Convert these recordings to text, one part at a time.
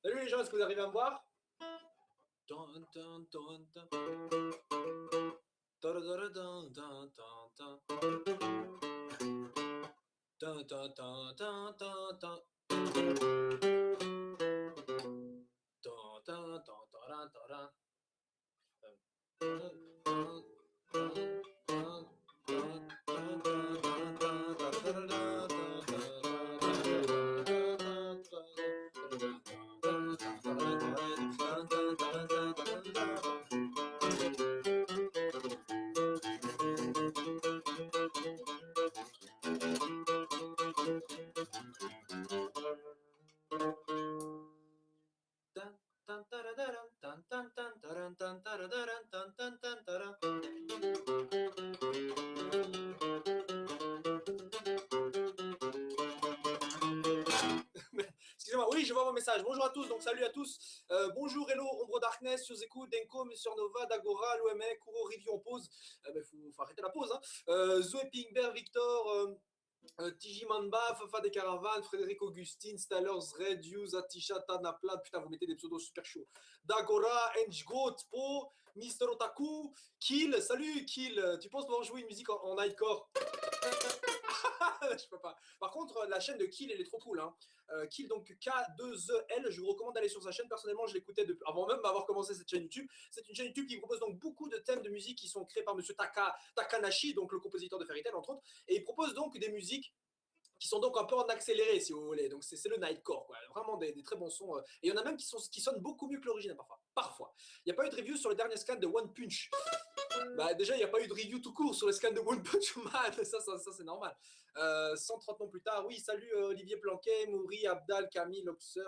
Salut les gens, est-ce que vous arrivez à me voir? Excusez-moi, oui, je vois vos messages. Bonjour à tous, donc salut à tous. Bonjour, hello, Ombre Darkness, Yoseku, Denko, Monsieur Nova, Dagora, l'OMA, Kuro, Review en pause. Faut arrêter la pause. Zoé Pingber, Victor, Tiji Manba, Fafa des Caravanes, Frédéric Augustine, Stallers, Red, Hughes, Atisha, Tanapla. Putain, vous mettez des pseudos super chauds. Dagora, Enjgo, Tpo, Mister Otaku, Kill. Salut, Kill. Tu penses pouvoir jouer une musique en nightcore? Je peux pas. Par contre, la chaîne de Kill, elle est trop cool. Hein. Kill, donc K2EL, je vous recommande d'aller sur sa chaîne. Personnellement, je l'écoutais avant même d'avoir commencé cette chaîne YouTube. C'est une chaîne YouTube qui propose donc beaucoup de thèmes de musique qui sont créés par Monsieur Takanashi, donc le compositeur de Fairy Tail, entre autres. Et il propose donc des musiques qui sont donc un peu en accéléré, si vous voulez. Donc, c'est le nightcore, quoi. Vraiment des très bons sons. Et il y en a même qui sonnent beaucoup mieux que l'original, parfois. Parfois. Il n'y a pas eu de review sur le dernier scan de One Punch. Bah, déjà, il n'y a pas eu de review tout court sur le scan de One Punch Man. Ça c'est normal. 130 ans plus tard, oui, salut Olivier Planquet, Mouri, Abdal, Camille, Loxer,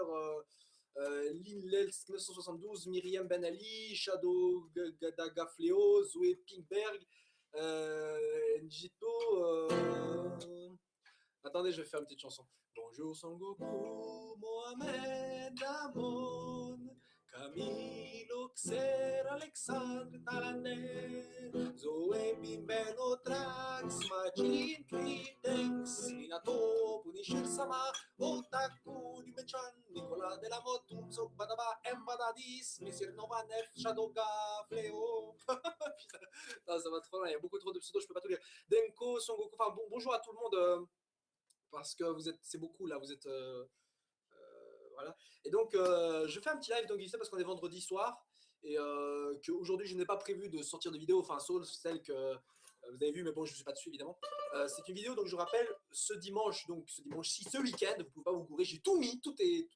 Linlels 972, Myriam Ben Ali, Shadow Gadagafleo, Zoé Pinkberg, Njito. Attendez, je vais faire une petite chanson. Bonjour Son Goku, Mohamed Amon, Camille Oxer, Alexandre Talander, Zoé Bimben Otrax, Majin Kritenks, Minato, Punisher Sama, Otaku, Dimechan, Nicolas de la Motum, Badaba, Mbadadis, Messire Novanef, Shadoga, Fléau. Putain, ça va trop loin, il y a beaucoup trop de pseudos, je peux pas tout lire. Denko, Son Goku, enfin bonjour à tout le monde. Parce que c'est beaucoup là, vous êtes voilà. Et donc je fais un petit live donc parce qu'on est vendredi soir et qu'aujourd'hui je n'ai pas prévu de sortir de vidéo, enfin sauf celle que vous avez vue, mais bon je ne suis pas dessus évidemment. C'est une vidéo donc je rappelle ce dimanche-ci, ce week-end, vous ne pouvez pas vous gourer, j'ai tout mis, tout est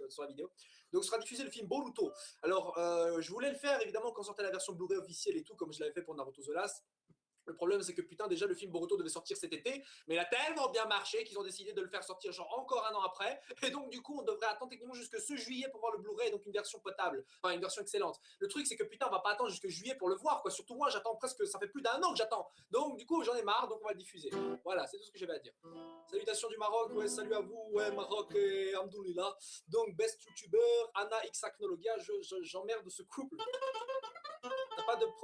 sur la vidéo. Donc sera diffusé le film Boruto. Alors je voulais le faire évidemment quand sortait la version Blu-ray officielle et tout, comme je l'avais fait pour Naruto The Last. Le problème, c'est que putain, déjà le film Boruto devait sortir cet été, mais il a tellement bien marché qu'ils ont décidé de le faire sortir genre encore un an après. Et donc, du coup, on devrait attendre techniquement jusque ce juillet pour voir le Blu-ray, donc une version potable, enfin une version excellente. Le truc, c'est que putain, on va pas attendre jusque juillet pour le voir, quoi. Surtout moi, j'attends presque, ça fait plus d'un an que j'attends. Donc, du coup, j'en ai marre, donc on va le diffuser. Voilà, c'est tout ce que j'avais à dire. Salutations du Maroc, ouais, salut à vous, ouais, Maroc et Amdoulillah. Donc, best YouTuber, Anna X Acnologia, j'emmerde ce couple.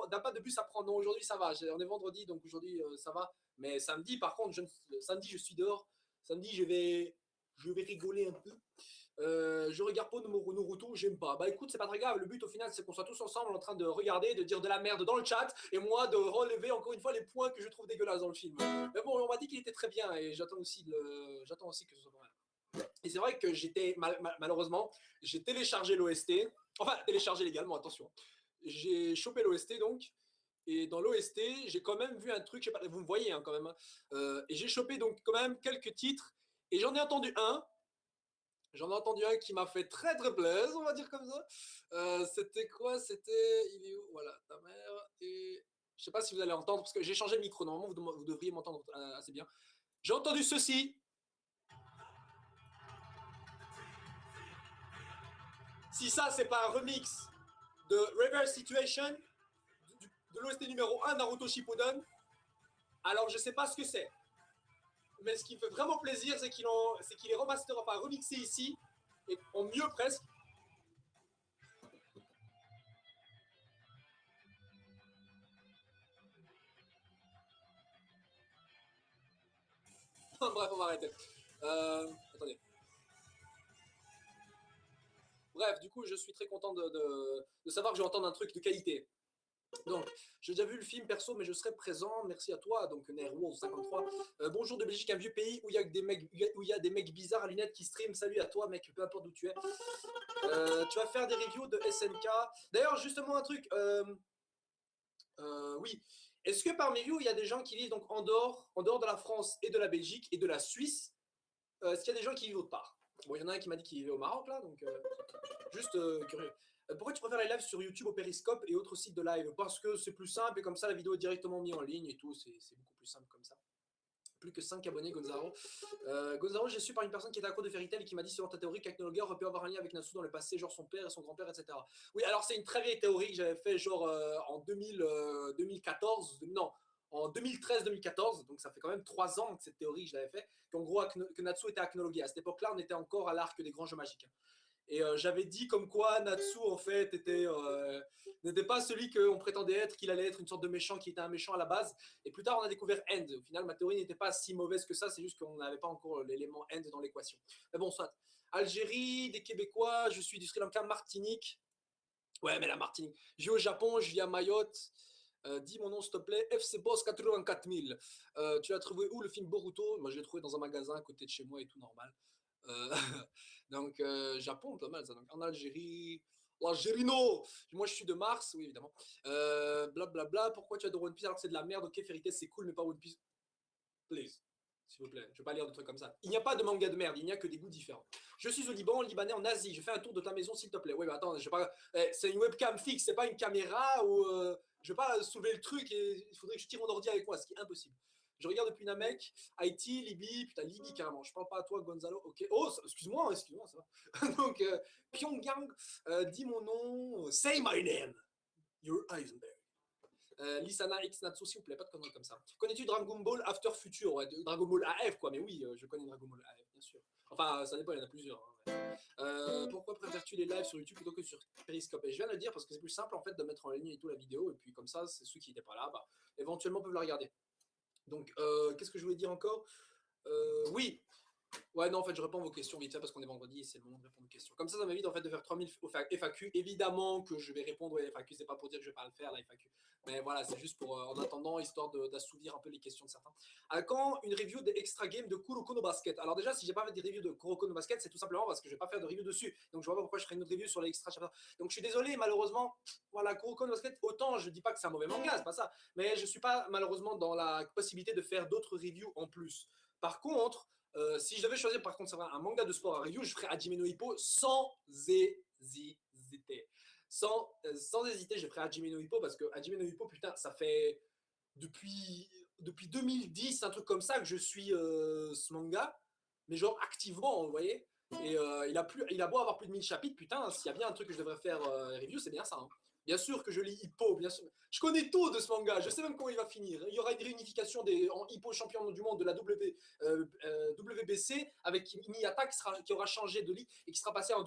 T'as pas de bus à prendre. Non, aujourd'hui ça va. On est vendredi, donc aujourd'hui ça va. Mais samedi, par contre, samedi je suis dehors. Samedi je vais rigoler un peu. Je regarde pas Naruto, j'aime pas. Bah écoute, c'est pas très grave. Le but au final, c'est qu'on soit tous ensemble en train de regarder, de dire de la merde dans le chat, et moi de relever encore une fois les points que je trouve dégueulasses dans le film. Mais bon, on m'a dit qu'il était très bien, et j'attends aussi que ce soit pas mal. Et c'est vrai que malheureusement, j'ai téléchargé l'OST. Enfin, téléchargé légalement, attention. J'ai chopé l'OST donc, et dans l'OST, j'ai quand même vu un truc, je sais pas, vous me voyez hein, quand même, et j'ai chopé donc quand même quelques titres, et j'en ai entendu un qui m'a fait très très plaisir, on va dire comme ça. C'était quoi? Il est où? Voilà, ta mère, et je sais pas si vous allez entendre, parce que j'ai changé le micro, normalement vous devriez m'entendre assez bien. J'ai entendu ceci. Si ça, c'est pas un remix de Reverse Situation, de l'OST numéro 1 Naruto Shippuden, Alors, je sais pas ce que c'est. Mais ce qui me fait vraiment plaisir, c'est qu'il est remaster, enfin remixé ici, et en mieux presque. Bref, on va arrêter. Attendez. Bref, du coup, je suis très content de savoir que je vais entendre un truc de qualité. Donc, j'ai déjà vu le film perso, mais je serai présent. Merci à toi, donc Nerwolf53. Bonjour de Belgique, un vieux pays où il y a des mecs bizarres à lunettes qui stream. Salut à toi, mec, peu importe d'où tu es. Tu vas faire des reviews de SNK. D'ailleurs, justement, un truc. Oui. Est-ce que parmi vous, il y a des gens qui vivent donc en dehors de la France et de la Belgique et de la Suisse? Est-ce qu'il y a des gens qui vivent autre part? Bon, il y en a un qui m'a dit qu'il vivait au Maroc, là, donc juste curieux. Pourquoi tu préfères les lives sur YouTube au Periscope et autres sites de live? Parce que c'est plus simple et comme ça, la vidéo est directement mise en ligne et tout. C'est beaucoup plus simple comme ça. Plus que 5 abonnés, Gonzalo. Gonzalo, j'ai su par une personne qui était accro de Fairy Tail et qui m'a dit selon ta théorie qu'Aknologa aurait pu avoir un lien avec Natsu dans le passé, genre son père et son grand-père, etc. Oui, alors c'est une très vieille théorie que j'avais fait genre en 2014, non, en 2013-2014, donc ça fait quand même 3 ans que cette théorie que je l'avais fait, qu'en gros que Natsu était Aknologia. À cette époque-là, on était encore à l'arc des grands jeux magiques. Et j'avais dit comme quoi Natsu, en fait, n'était pas celui qu'on prétendait être, qu'il allait être une sorte de méchant qui était un méchant à la base. Et plus tard, on a découvert End. Au final, ma théorie n'était pas si mauvaise que ça, c'est juste qu'on n'avait pas encore l'élément End dans l'équation. Mais bon, soit. Algérie, des Québécois, je suis du Sri Lanka, Martinique. Ouais, mais la Martinique. Je vis au Japon, je vis à Mayotte. Dis mon nom s'il te plaît, FC Boss 84 000. Tu l'as trouvé où le film Boruto? Moi je l'ai trouvé dans un magasin à côté de chez moi et tout normal. Euh, donc Japon, pas mal ça. Donc en Algérie, l'Algérie non. Moi je suis de Mars, oui évidemment. Blablabla. Bla, bla. Pourquoi tu adores One Piece alors que c'est de la merde? Ok, Fairy Tail c'est cool, mais pas One Piece. Please. S'il vous plaît, je ne vais pas lire de trucs comme ça. Il n'y a pas de manga de merde, il n'y a que des goûts différents. Je suis au Liban, Libanais en Asie. Je fais un tour de ta maison, s'il te plaît. Oui, mais attends, je vais pas. C'est une webcam fixe, c'est pas une caméra ou je vais pas soulever le truc et il faudrait que je tire mon ordi avec moi, ce qui est impossible. Je regarde depuis Namek, Haïti, Libye, putain, Libye carrément. Je parle pas à toi, Gonzalo. Ok. Oh, excuse-moi, ça va. Donc, Pyongyang, dis mon nom, say my name. You're Heisenberg. Lisana X Natsu, s'il vous plaît, pas de conneries comme ça. Connais-tu Dragon Ball After Future? Ouais, Dragon Ball AF, quoi, mais oui, je connais Dragon Ball AF, bien sûr. Enfin, ça dépend, il y en a plusieurs. Hein, ouais. Pourquoi préfères-tu les lives sur YouTube plutôt que sur Periscope? Et je viens de le dire parce que c'est plus simple en fait de mettre en ligne et tout la vidéo, et puis comme ça, c'est ceux qui n'étaient pas là, bah, éventuellement peuvent la regarder. Donc, qu'est-ce que je voulais dire encore? Oui, ouais, non, en fait, je réponds à vos questions vite fait parce qu'on est vendredi et c'est le moment de répondre aux questions. Comme ça m'évite en fait de faire 3000 FAQ. Évidemment que je vais répondre aux FAQ, c'est pas pour dire que je vais pas le faire, la FAQ. Mais voilà, c'est juste pour, en attendant, histoire d'assouvir un peu les questions de certains. À quand une review des extra games de Kuroko no Basket? Alors, déjà, si j'ai pas fait des reviews de Kuroko no Basket, c'est tout simplement parce que je vais pas faire de review dessus. Donc, je vois pas pourquoi je ferais une autre review sur les extra chapters. Donc, je suis désolé, malheureusement, voilà, Kuroko no Basket, autant je dis pas que c'est un mauvais manga, c'est pas ça. Mais je suis pas malheureusement dans la possibilité de faire d'autres reviews en plus. Par contre, si je devais choisir par contre un manga de sport à review, je ferais Hajime no Hippo sans hésiter. Sans hésiter, je ferais Hajime no Hippo parce que Hajime no Hippo, putain, ça fait depuis 2010, un truc comme ça, que je suis ce manga, mais genre activement, vous voyez. Et il a beau avoir plus de 1000 chapitres, putain, s'il y a bien un truc que je devrais faire review, c'est bien ça. Hein. Bien sûr que je lis Hippo, bien sûr. Je connais tout de ce manga, je sais même comment il va finir. Il y aura une réunification en Hippo champion du monde de la WBC avec Miyata qui aura changé de ligue et qui sera passé en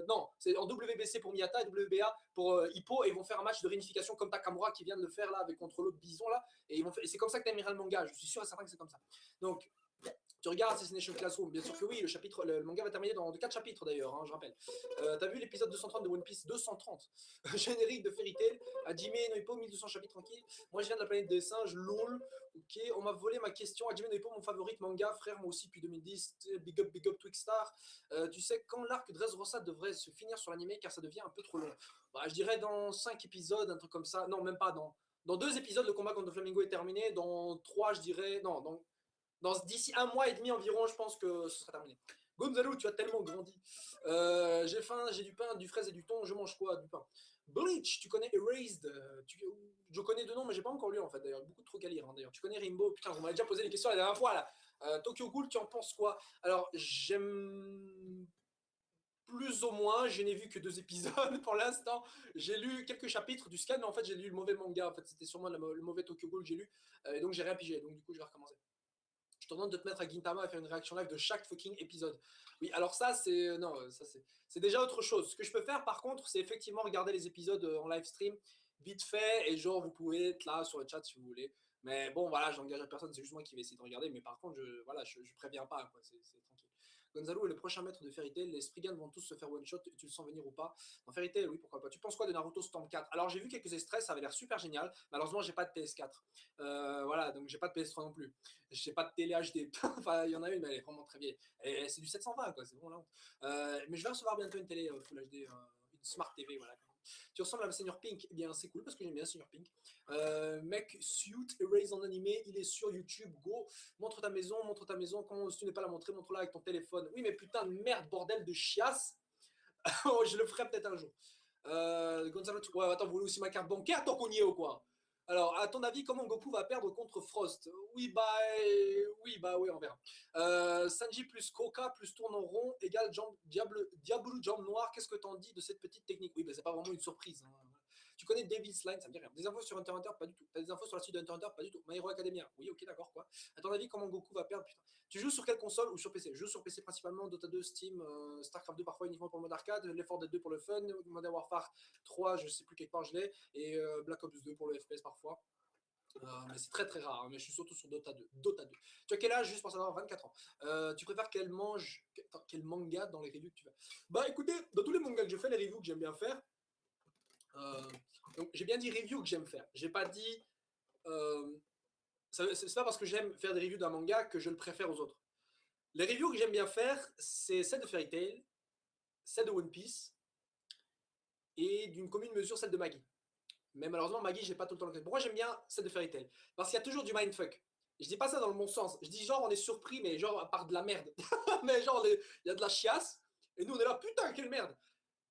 non, c'est en WBC pour Miyata et WBA pour Hippo et ils vont faire un match de réunification comme Takamura qui vient de le faire là avec contre l'autre bison là et c'est comme ça que tu aimeras le manga, je suis sûr et certain que c'est comme ça. Donc tu regardes Assassination Classroom, bien sûr que oui, le manga va terminer dans 4 chapitres d'ailleurs, hein, je rappelle. T'as vu l'épisode 230 de One Piece? 230. Générique de Fairy Tail, Hajime no Hippo, 1200 chapitres tranquille. Moi je viens de la planète des singes, lol. Ok, on m'a volé ma question. Hajime no Hippo, mon favori manga, frère, moi aussi depuis 2010. Big up, Twigstar. Tu sais quand l'arc Dressrosa devrait se finir sur l'anime car ça devient un peu trop long? Bah, je dirais dans 5 épisodes, un truc comme ça. Non, même pas dans 2 épisodes, le combat contre Flamingo est terminé. Dans 3, je dirais. Non, d'ici un mois et demi environ, je pense que ce sera terminé. Gonzalo, tu as tellement grandi. J'ai faim, j'ai du pain, du fraise et du thon. Je mange quoi? Du pain. Bleach, tu connais Erased? Je connais deux noms, mais j'ai pas encore lu en fait. D'ailleurs, beaucoup de trucs à lire. Hein, d'ailleurs, tu connais Rainbow? Putain, on m'a déjà posé les questions la dernière fois là. Tokyo Ghoul, tu en penses quoi? Alors, j'aime plus ou moins, je n'ai vu que 2 épisodes pour l'instant. J'ai lu quelques chapitres du scan, mais en fait, j'ai lu le mauvais manga. En fait, c'était sûrement le mauvais Tokyo Ghoul que j'ai lu. Et donc, j'ai rien pigé. Donc, du coup, je vais recommencer. Je te demande de te mettre à Gintama à faire une réaction live de chaque fucking épisode. Oui, alors ça, c'est. Non, ça, c'est déjà autre chose. Ce que je peux faire, par contre, c'est effectivement regarder les épisodes en live stream, vite fait, et genre, vous pouvez être là sur le chat si vous voulez. Mais bon, voilà, j'engage à personne, c'est juste moi qui vais essayer de regarder. Mais par contre, je préviens pas, quoi, c'est tranquille. Gonzalo est le prochain maître de Fairy Tail. Les Spriggan vont tous se faire one shot. Tu le sens venir ou pas? Dans Fairy Tail, oui, pourquoi pas. Tu penses quoi de Naruto Storm 4? Alors, j'ai vu quelques extraits, ça avait l'air super génial. Malheureusement, j'ai pas de PS4. Voilà, donc j'ai pas de PS3 non plus. J'ai pas de télé HD. Enfin, il y en a une, mais elle est vraiment très vieille. Et c'est du 720, quoi, c'est bon là. Mais je vais recevoir bientôt une télé Full HD, une Smart TV, voilà. Tu ressembles à Senior Pink. Eh bien, c'est cool parce que j'aime bien Senior Pink. Mec, Suit Erase en animé, il est sur YouTube. Go, montre ta maison, montre ta maison. Quand si tu n'es pas la montrer, montre-la avec ton téléphone. Oui, mais putain de merde, bordel de chiasse. Oh, je le ferai peut-être un jour. Gonzalo, ouais, attends, vous voulez aussi ma carte bancaire tant qu'on y est ou quoi? Alors, à ton avis, comment Goku va perdre contre Frost? Oui, on verra. Sanji plus Koka plus tourne en rond égale Diablo jambe noire. Qu'est-ce que t'en dis de cette petite technique? Oui, c'est pas vraiment une surprise. Hein. Tu connais Devil's Line, ça me dit rien. Des infos sur Hunter x Hunter? Pas du tout. T'as des infos sur la suite de Hunter x Hunter? Pas du tout. My Hero Academia? Oui, ok, d'accord, quoi. À ton avis, comment Goku va perdre? Putain. Tu joues sur quelle console ou sur PC? Je joue sur PC principalement, Dota 2, Steam, StarCraft 2 parfois uniquement pour le mode arcade, Left 4 Dead 2 pour le fun, Modern Warfare 3, je sais plus quelque part je l'ai, et Black Ops 2 pour le FPS parfois. Mais c'est très très rare, hein, mais je suis surtout sur Dota 2. Dota 2. Tu as quel âge, juste pour savoir? 24 ans. Tu préfères quel manga dans les reviews que tu fais? Bah écoutez, dans tous les mangas que je fais, les reviews que j'aime bien faire, donc j'ai bien dit reviews que j'aime faire. J'ai pas dit. C'est pas parce que j'aime faire des reviews d'un manga que je le préfère aux autres. Les reviews que j'aime bien faire, c'est celle de Fairy Tail, celle de One Piece, et d'une commune mesure, celle de Maggie. Mais malheureusement, Maggie, j'ai pas tout le temps le. Pourquoi j'aime bien celle de Fairy Tail? Parce qu'il y a toujours du mindfuck. Je dis pas ça dans le bon sens. Je dis genre, on est surpris, mais genre, par de la merde. Mais genre, il y a de la chiasse, et nous, on est là, putain, quelle merde.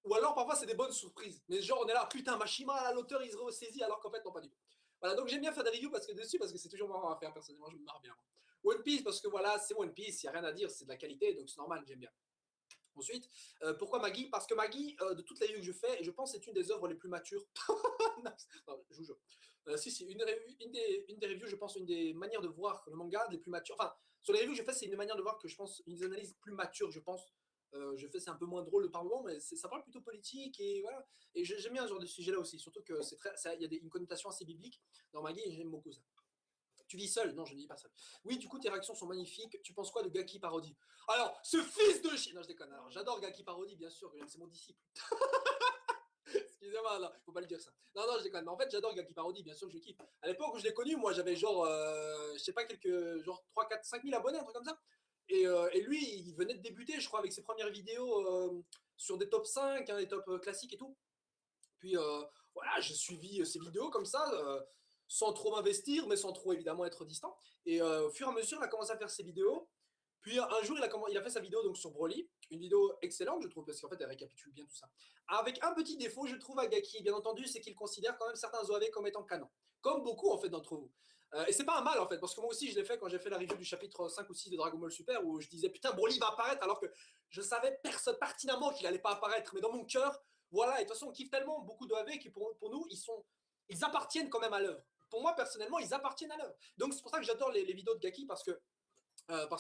Ou alors, parfois, c'est des bonnes surprises. Mais genre, on est là, putain, Mashima, l'auteur, il se ressaisit, alors qu'en fait, non, pas du tout. Voilà, donc j'aime bien faire des reviews parce que c'est toujours marrant à faire, personnellement, je me marre bien. One Piece, parce que voilà, c'est One Piece, il n'y a rien à dire, c'est de la qualité, donc c'est normal, j'aime bien. Ensuite, pourquoi Maggie? Parce que Maggie, de toutes les reviews que je fais, je pense que c'est une des œuvres les plus matures. Non, je vous jure. Si, une des reviews, je pense, une des manières de voir le manga les plus matures. Enfin, sur les reviews que je fais, c'est une manière de voir que je pense, une des analyses plus matures, je pense. Je fais, c'est un peu moins drôle par moment, mais ça parle plutôt politique et voilà. Et j'aime bien ce genre de sujet-là aussi, surtout que il y a une connotation assez biblique dans Maggie et j'aime beaucoup ça. Tu vis seul? Non, je ne vis pas seul. Oui, du coup, tes réactions sont magnifiques. Tu penses quoi de Gaki Parodi? Alors, ce fils de chien. Non, je déconne. Alors, j'adore Gaki Parodi, bien sûr, c'est mon disciple. Excusez-moi, non, faut pas le dire ça. Non, non, je déconne. Mais en fait, j'adore Gaki Parodi, bien sûr que je kiffe. À l'époque où je l'ai connu, moi, j'avais genre, je sais pas, genre 3, 4, 5 000 abonnés, un truc comme ça. Et lui, il venait de débuter, je crois, avec ses premières vidéos sur des top 5, hein, des top classiques et tout. Puis voilà, j'ai suivi ces vidéos comme ça, sans trop m'investir, mais sans trop évidemment être distant. Et au fur et à mesure, il a commencé à faire ses vidéos. Puis un jour, il a fait sa vidéo donc, sur Broly, une vidéo excellente, je trouve, parce qu'en fait, elle récapitule bien tout ça. Avec un petit défaut, je trouve, à Gaki, bien entendu, c'est qu'il considère quand même certains OAV comme étant canon. Comme beaucoup, en fait, d'entre vous. Et c'est pas un mal, en fait, parce que moi aussi, je l'ai fait quand j'ai fait la review du chapitre 5 ou 6 de Dragon Ball Super, où je disais, putain, Broly va apparaître, alors que je savais pertinemment qu'il allait pas apparaître. Mais dans mon cœur, voilà, et de toute façon, on kiffe tellement beaucoup d'OAV qui, pour nous, ils appartiennent quand même à l'œuvre. Pour moi, personnellement, ils appartiennent à l'œuvre. Donc, c'est pour ça que j'adore les vidéos de Gaki, parce que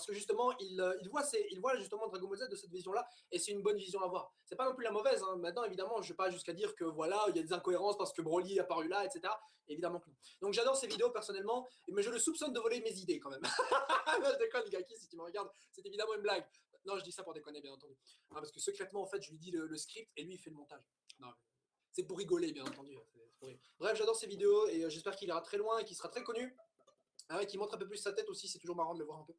justement, il voit justement Dragon Ball Z de cette vision-là, et c'est une bonne vision à avoir. C'est pas non plus la mauvaise. Hein. Maintenant, évidemment, je ne vais pas jusqu'à dire que voilà, il y a des incohérences parce que Broly est apparu là, etc. Évidemment que non. Donc j'adore ces vidéos personnellement, mais je le soupçonne de voler mes idées quand même. Non, je déconne, Gaki, si tu me regardes, c'est évidemment une blague. Non, je dis ça pour déconner, bien entendu. Hein, parce que secrètement, en fait, je lui dis le script et lui, il fait le montage. Non, c'est pour rigoler, bien entendu. Bref, j'adore ces vidéos et j'espère qu'il ira très loin et qu'il sera très connu. Ah ouais, qui montre un peu plus sa tête aussi, c'est toujours marrant de le voir un peu.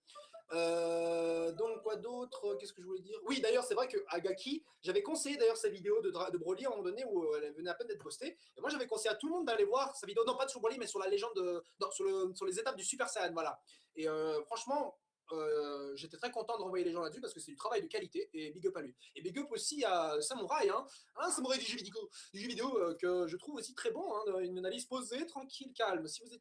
Donc quoi d'autre? Qu'est-ce que je voulais dire? Oui, d'ailleurs, c'est vrai qu'à Gaki, j'avais conseillé d'ailleurs sa vidéo de Broly à un moment donné où elle venait à peine d'être postée. Et moi, j'avais conseillé à tout le monde d'aller voir sa vidéo, non pas sur Broly, mais sur la légende, sur les étapes du Super Saiyan, voilà. Et franchement, j'étais très content de renvoyer les gens là-dessus parce que c'est du travail de qualité et big up à lui. Et big up aussi à Samouraï, hein, Samouraï du jeu vidéo que je trouve aussi très bon, hein, une analyse posée, tranquille, calme. Si vous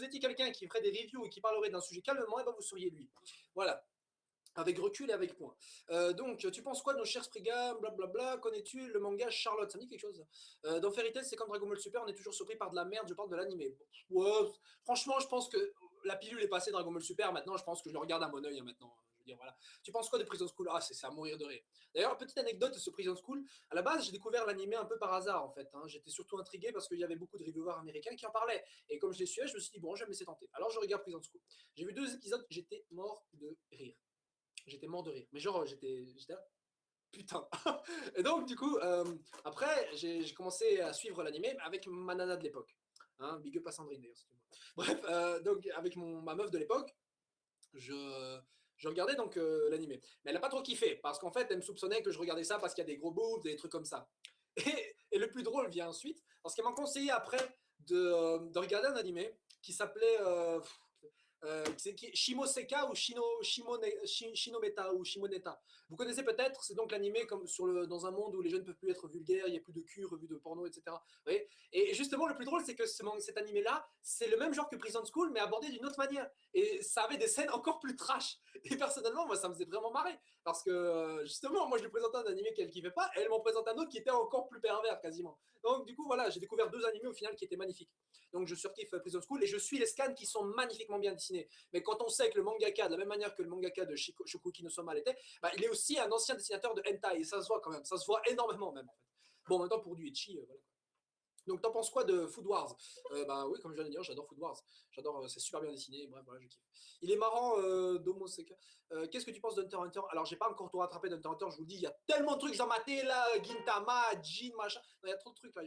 étiez quelqu'un qui ferait des reviews et qui parlerait d'un sujet calmement, et ben vous seriez lui. Voilà. Avec recul et avec point. Donc, tu penses quoi de nos chers Spriggan, blablabla, connais-tu le manga Charlotte? Ça me dit quelque chose? Dans Fairy Tail, c'est comme Dragon Ball Super, on est toujours surpris par de la merde, je parle de l'animé. Ouais, franchement, je pense que la pilule est passée Dragon Ball Super, maintenant je pense que je le regarde à mon oeil maintenant. Je veux dire, voilà. Tu penses quoi de Prison School? Ah, c'est à mourir de rire. D'ailleurs, petite anecdote sur Prison School, à la base, j'ai découvert l'animé un peu par hasard en fait. Hein. J'étais surtout intrigué parce qu'il y avait beaucoup de reviewers américains qui en parlaient. Et comme je les suivais, je me suis dit, bon, je vais me laisser tenter. Alors je regarde Prison School. J'ai vu 2 épisodes, j'étais mort de rire. J'étais mort de rire. Mais genre, j'étais là, putain. Et donc, du coup, après, j'ai commencé à suivre l'animé avec ma nana de l'époque. Hein, big up à Sandrine d'ailleurs, si tu veux. Bref, donc avec ma meuf de l'époque, je regardais donc l'animé. Mais elle n'a pas trop kiffé, parce qu'en fait, elle me soupçonnait que je regardais ça parce qu'il y a des gros boobs, des trucs comme ça. Et le plus drôle vient ensuite, parce qu'elle m'a conseillé après de regarder un animé qui s'appelait Shimoseka ou Shinometa ou Shimoneta. Vous connaissez peut-être, c'est donc l'animé comme dans un monde où les jeunes ne peuvent plus être vulgaires, il n'y a plus de cul, revues de porno, etc. Oui. Et justement, le plus drôle, c'est que cet animé-là, c'est le même genre que Prison School, mais abordé d'une autre manière. Et ça avait des scènes encore plus trash. Et personnellement, moi, ça me faisait vraiment marrer. Parce que justement, moi, je lui présentais un animé qu'elle kiffait pas, et elle m'en présente un autre qui était encore plus pervers, quasiment. Donc, du coup, voilà, j'ai découvert 2 animés au final qui étaient magnifiques. Donc, je surkiffe Prison School et je suis les scans qui sont magnifiquement bien dessinés. Mais quand on sait que le mangaka, de la même manière que le mangaka de Shokuki no Soma l'était, bah, il est aussi un ancien dessinateur de hentai et ça se voit quand même, ça se voit énormément même en fait. Bon, en même temps pour du ecchi, voilà. Donc t'en penses quoi de Food Wars? Bah oui, comme je viens de dire, j'adore Food Wars. J'adore, c'est super bien dessiné. Bref, voilà, je kiffe. Il est marrant, Domo Seka. Qu'est-ce que tu penses d'Hunter x Hunter? Alors j'ai pas encore tout rattrapé d'Hunter x Hunter. Je vous le dis, il y a tellement de trucs dans ma tête là, Gintama, Jin, machin. Il y a trop de trucs là.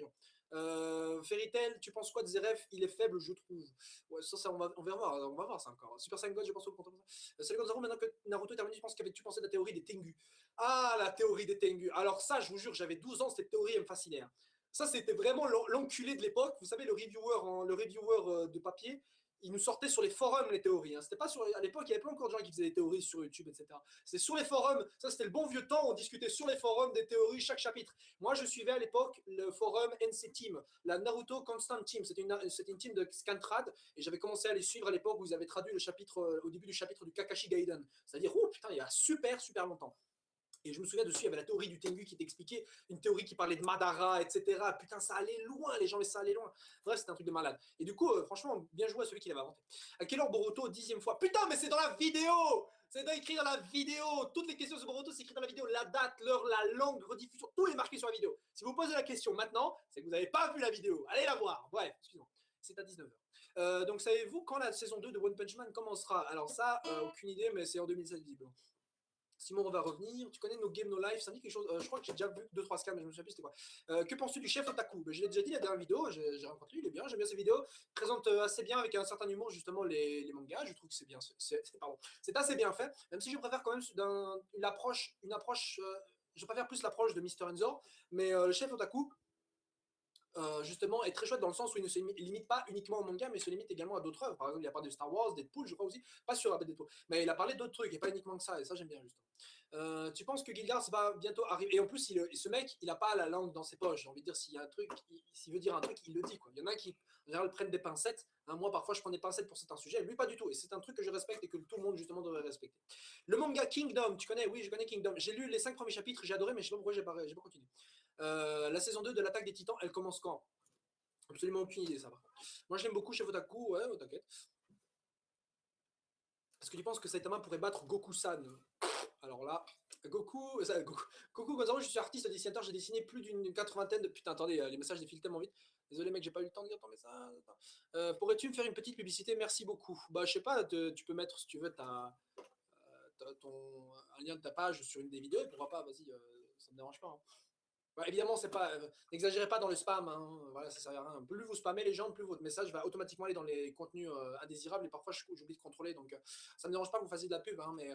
Fairy Tail, tu penses quoi de Zeref? Il est faible, je trouve. Ouais, ça on va voir ça encore. Super Saiyan God, je pense au contraire. Salut Gonzalo, maintenant que Naruto est terminé, je pense qu'avais-tu pensé de la théorie des Tengu? Ah, la théorie des Tengu. Alors ça, je vous jure, j'avais 12 ans, cette théorie, elle me fascinait. Hein. Ça, c'était vraiment l'enculé de l'époque. Vous savez, le reviewer de papier, il nous sortait sur les forums les théories. Hein. C'était pas à l'époque, il y avait pas encore de gens qui faisaient des théories sur YouTube, etc. C'était sur les forums. Ça, c'était le bon vieux temps. On discutait sur les forums des théories chaque chapitre. Moi, je suivais à l'époque le forum NC Team, la Naruto Constant Team. C'était une team de Scantrad et j'avais commencé à les suivre à l'époque où ils avaient traduit le chapitre au début du chapitre du Kakashi Gaiden. C'est-à-dire, oh putain, il y a super super longtemps. Et je me souviens dessus, il y avait la théorie du Tengu qui t'expliquait, une théorie qui parlait de Madara, etc. Putain, ça allait loin, les gens, mais ça allait loin. Bref, c'était un truc de malade. Et du coup, franchement, bien joué à celui qui l'avait inventé. À quelle heure Boruto, 10e fois? Putain, mais c'est dans la vidéo! C'est écrit dans la vidéo. Toutes les questions sur Boruto, c'est écrit dans la vidéo. La date, l'heure, la langue, rediffusion, tout est marqué sur la vidéo. Si vous posez la question maintenant, c'est que vous n'avez pas vu la vidéo. Allez la voir. Bref, excusez-moi. C'est à 19h. Donc, savez-vous quand la saison 2 de One Punch Man commencera? Alors ça, aucune idée, mais c'est en 2016 visiblement. Simon va revenir. Tu connais No Game No Life? Ça me dit quelque chose. Je crois que j'ai déjà vu 2-3 scans, mais je me souviens plus c'était quoi. Que penses-tu du chef Otaku? Je l'ai déjà dit la dernière vidéo. J'ai rencontré lui, il est bien. J'aime bien ses vidéos. Il présente assez bien avec un certain humour justement les mangas. Je trouve que c'est bien. C'est assez bien fait. Même si je préfère quand même une approche. Je préfère plus l'approche de Mister Enzo. Mais le chef Otaku, justement, est très chouette dans le sens où il ne se limite pas uniquement au manga, mais il se limite également à d'autres œuvres. Par exemple, il a parlé de Star Wars, Deadpool, je crois aussi, pas sur la Deadpool, mais il a parlé d'autres trucs et pas uniquement que ça, et ça j'aime bien justement. Tu penses que Gilgars va bientôt arriver? Et en plus, ce mec, il n'a pas la langue dans ses poches. J'ai envie de dire, s'il y a un truc, s'il veut dire un truc, il le dit. Quoi. Il y en a qui, en général, prennent des pincettes. Hein, moi, parfois, je prends des pincettes pour certains sujets. Lui, pas du tout. Et c'est un truc que je respecte et que tout le monde, justement, devrait respecter. Le manga Kingdom, tu connais? Oui, je connais Kingdom. J'ai lu les 5 premiers chapitres, j'ai adoré, mais je sais pas pourquoi j'ai pas continué. La saison 2 de l'Attaque des Titans, elle commence quand? Absolument aucune idée, ça va. Moi, je l'aime beaucoup chez Otaku, ouais, t'inquiète. Est-ce que tu penses que Saitama pourrait battre Goku-san? Alors là, Goku Gonzalo, je suis artiste dessinateur, j'ai dessiné plus d'une 80aine de. Putain, attendez, les messages défilent tellement vite. Désolé, mec, j'ai pas eu le temps de lire ton message. Pourrais-tu me faire une petite publicité? Merci beaucoup. Bah, je sais pas, tu peux mettre, si tu veux, un lien de ta page sur une des vidéos, et pourquoi pas, vas-y, ça me dérange pas. Hein. Bah, évidemment, c'est pas, n'exagérez pas dans le spam, hein, voilà, ça sert à rien. Plus vous spammez les gens, plus votre message va automatiquement aller dans les contenus indésirables et parfois j'oublie de contrôler, donc ça me dérange pas que vous fassiez de la pub, hein, mais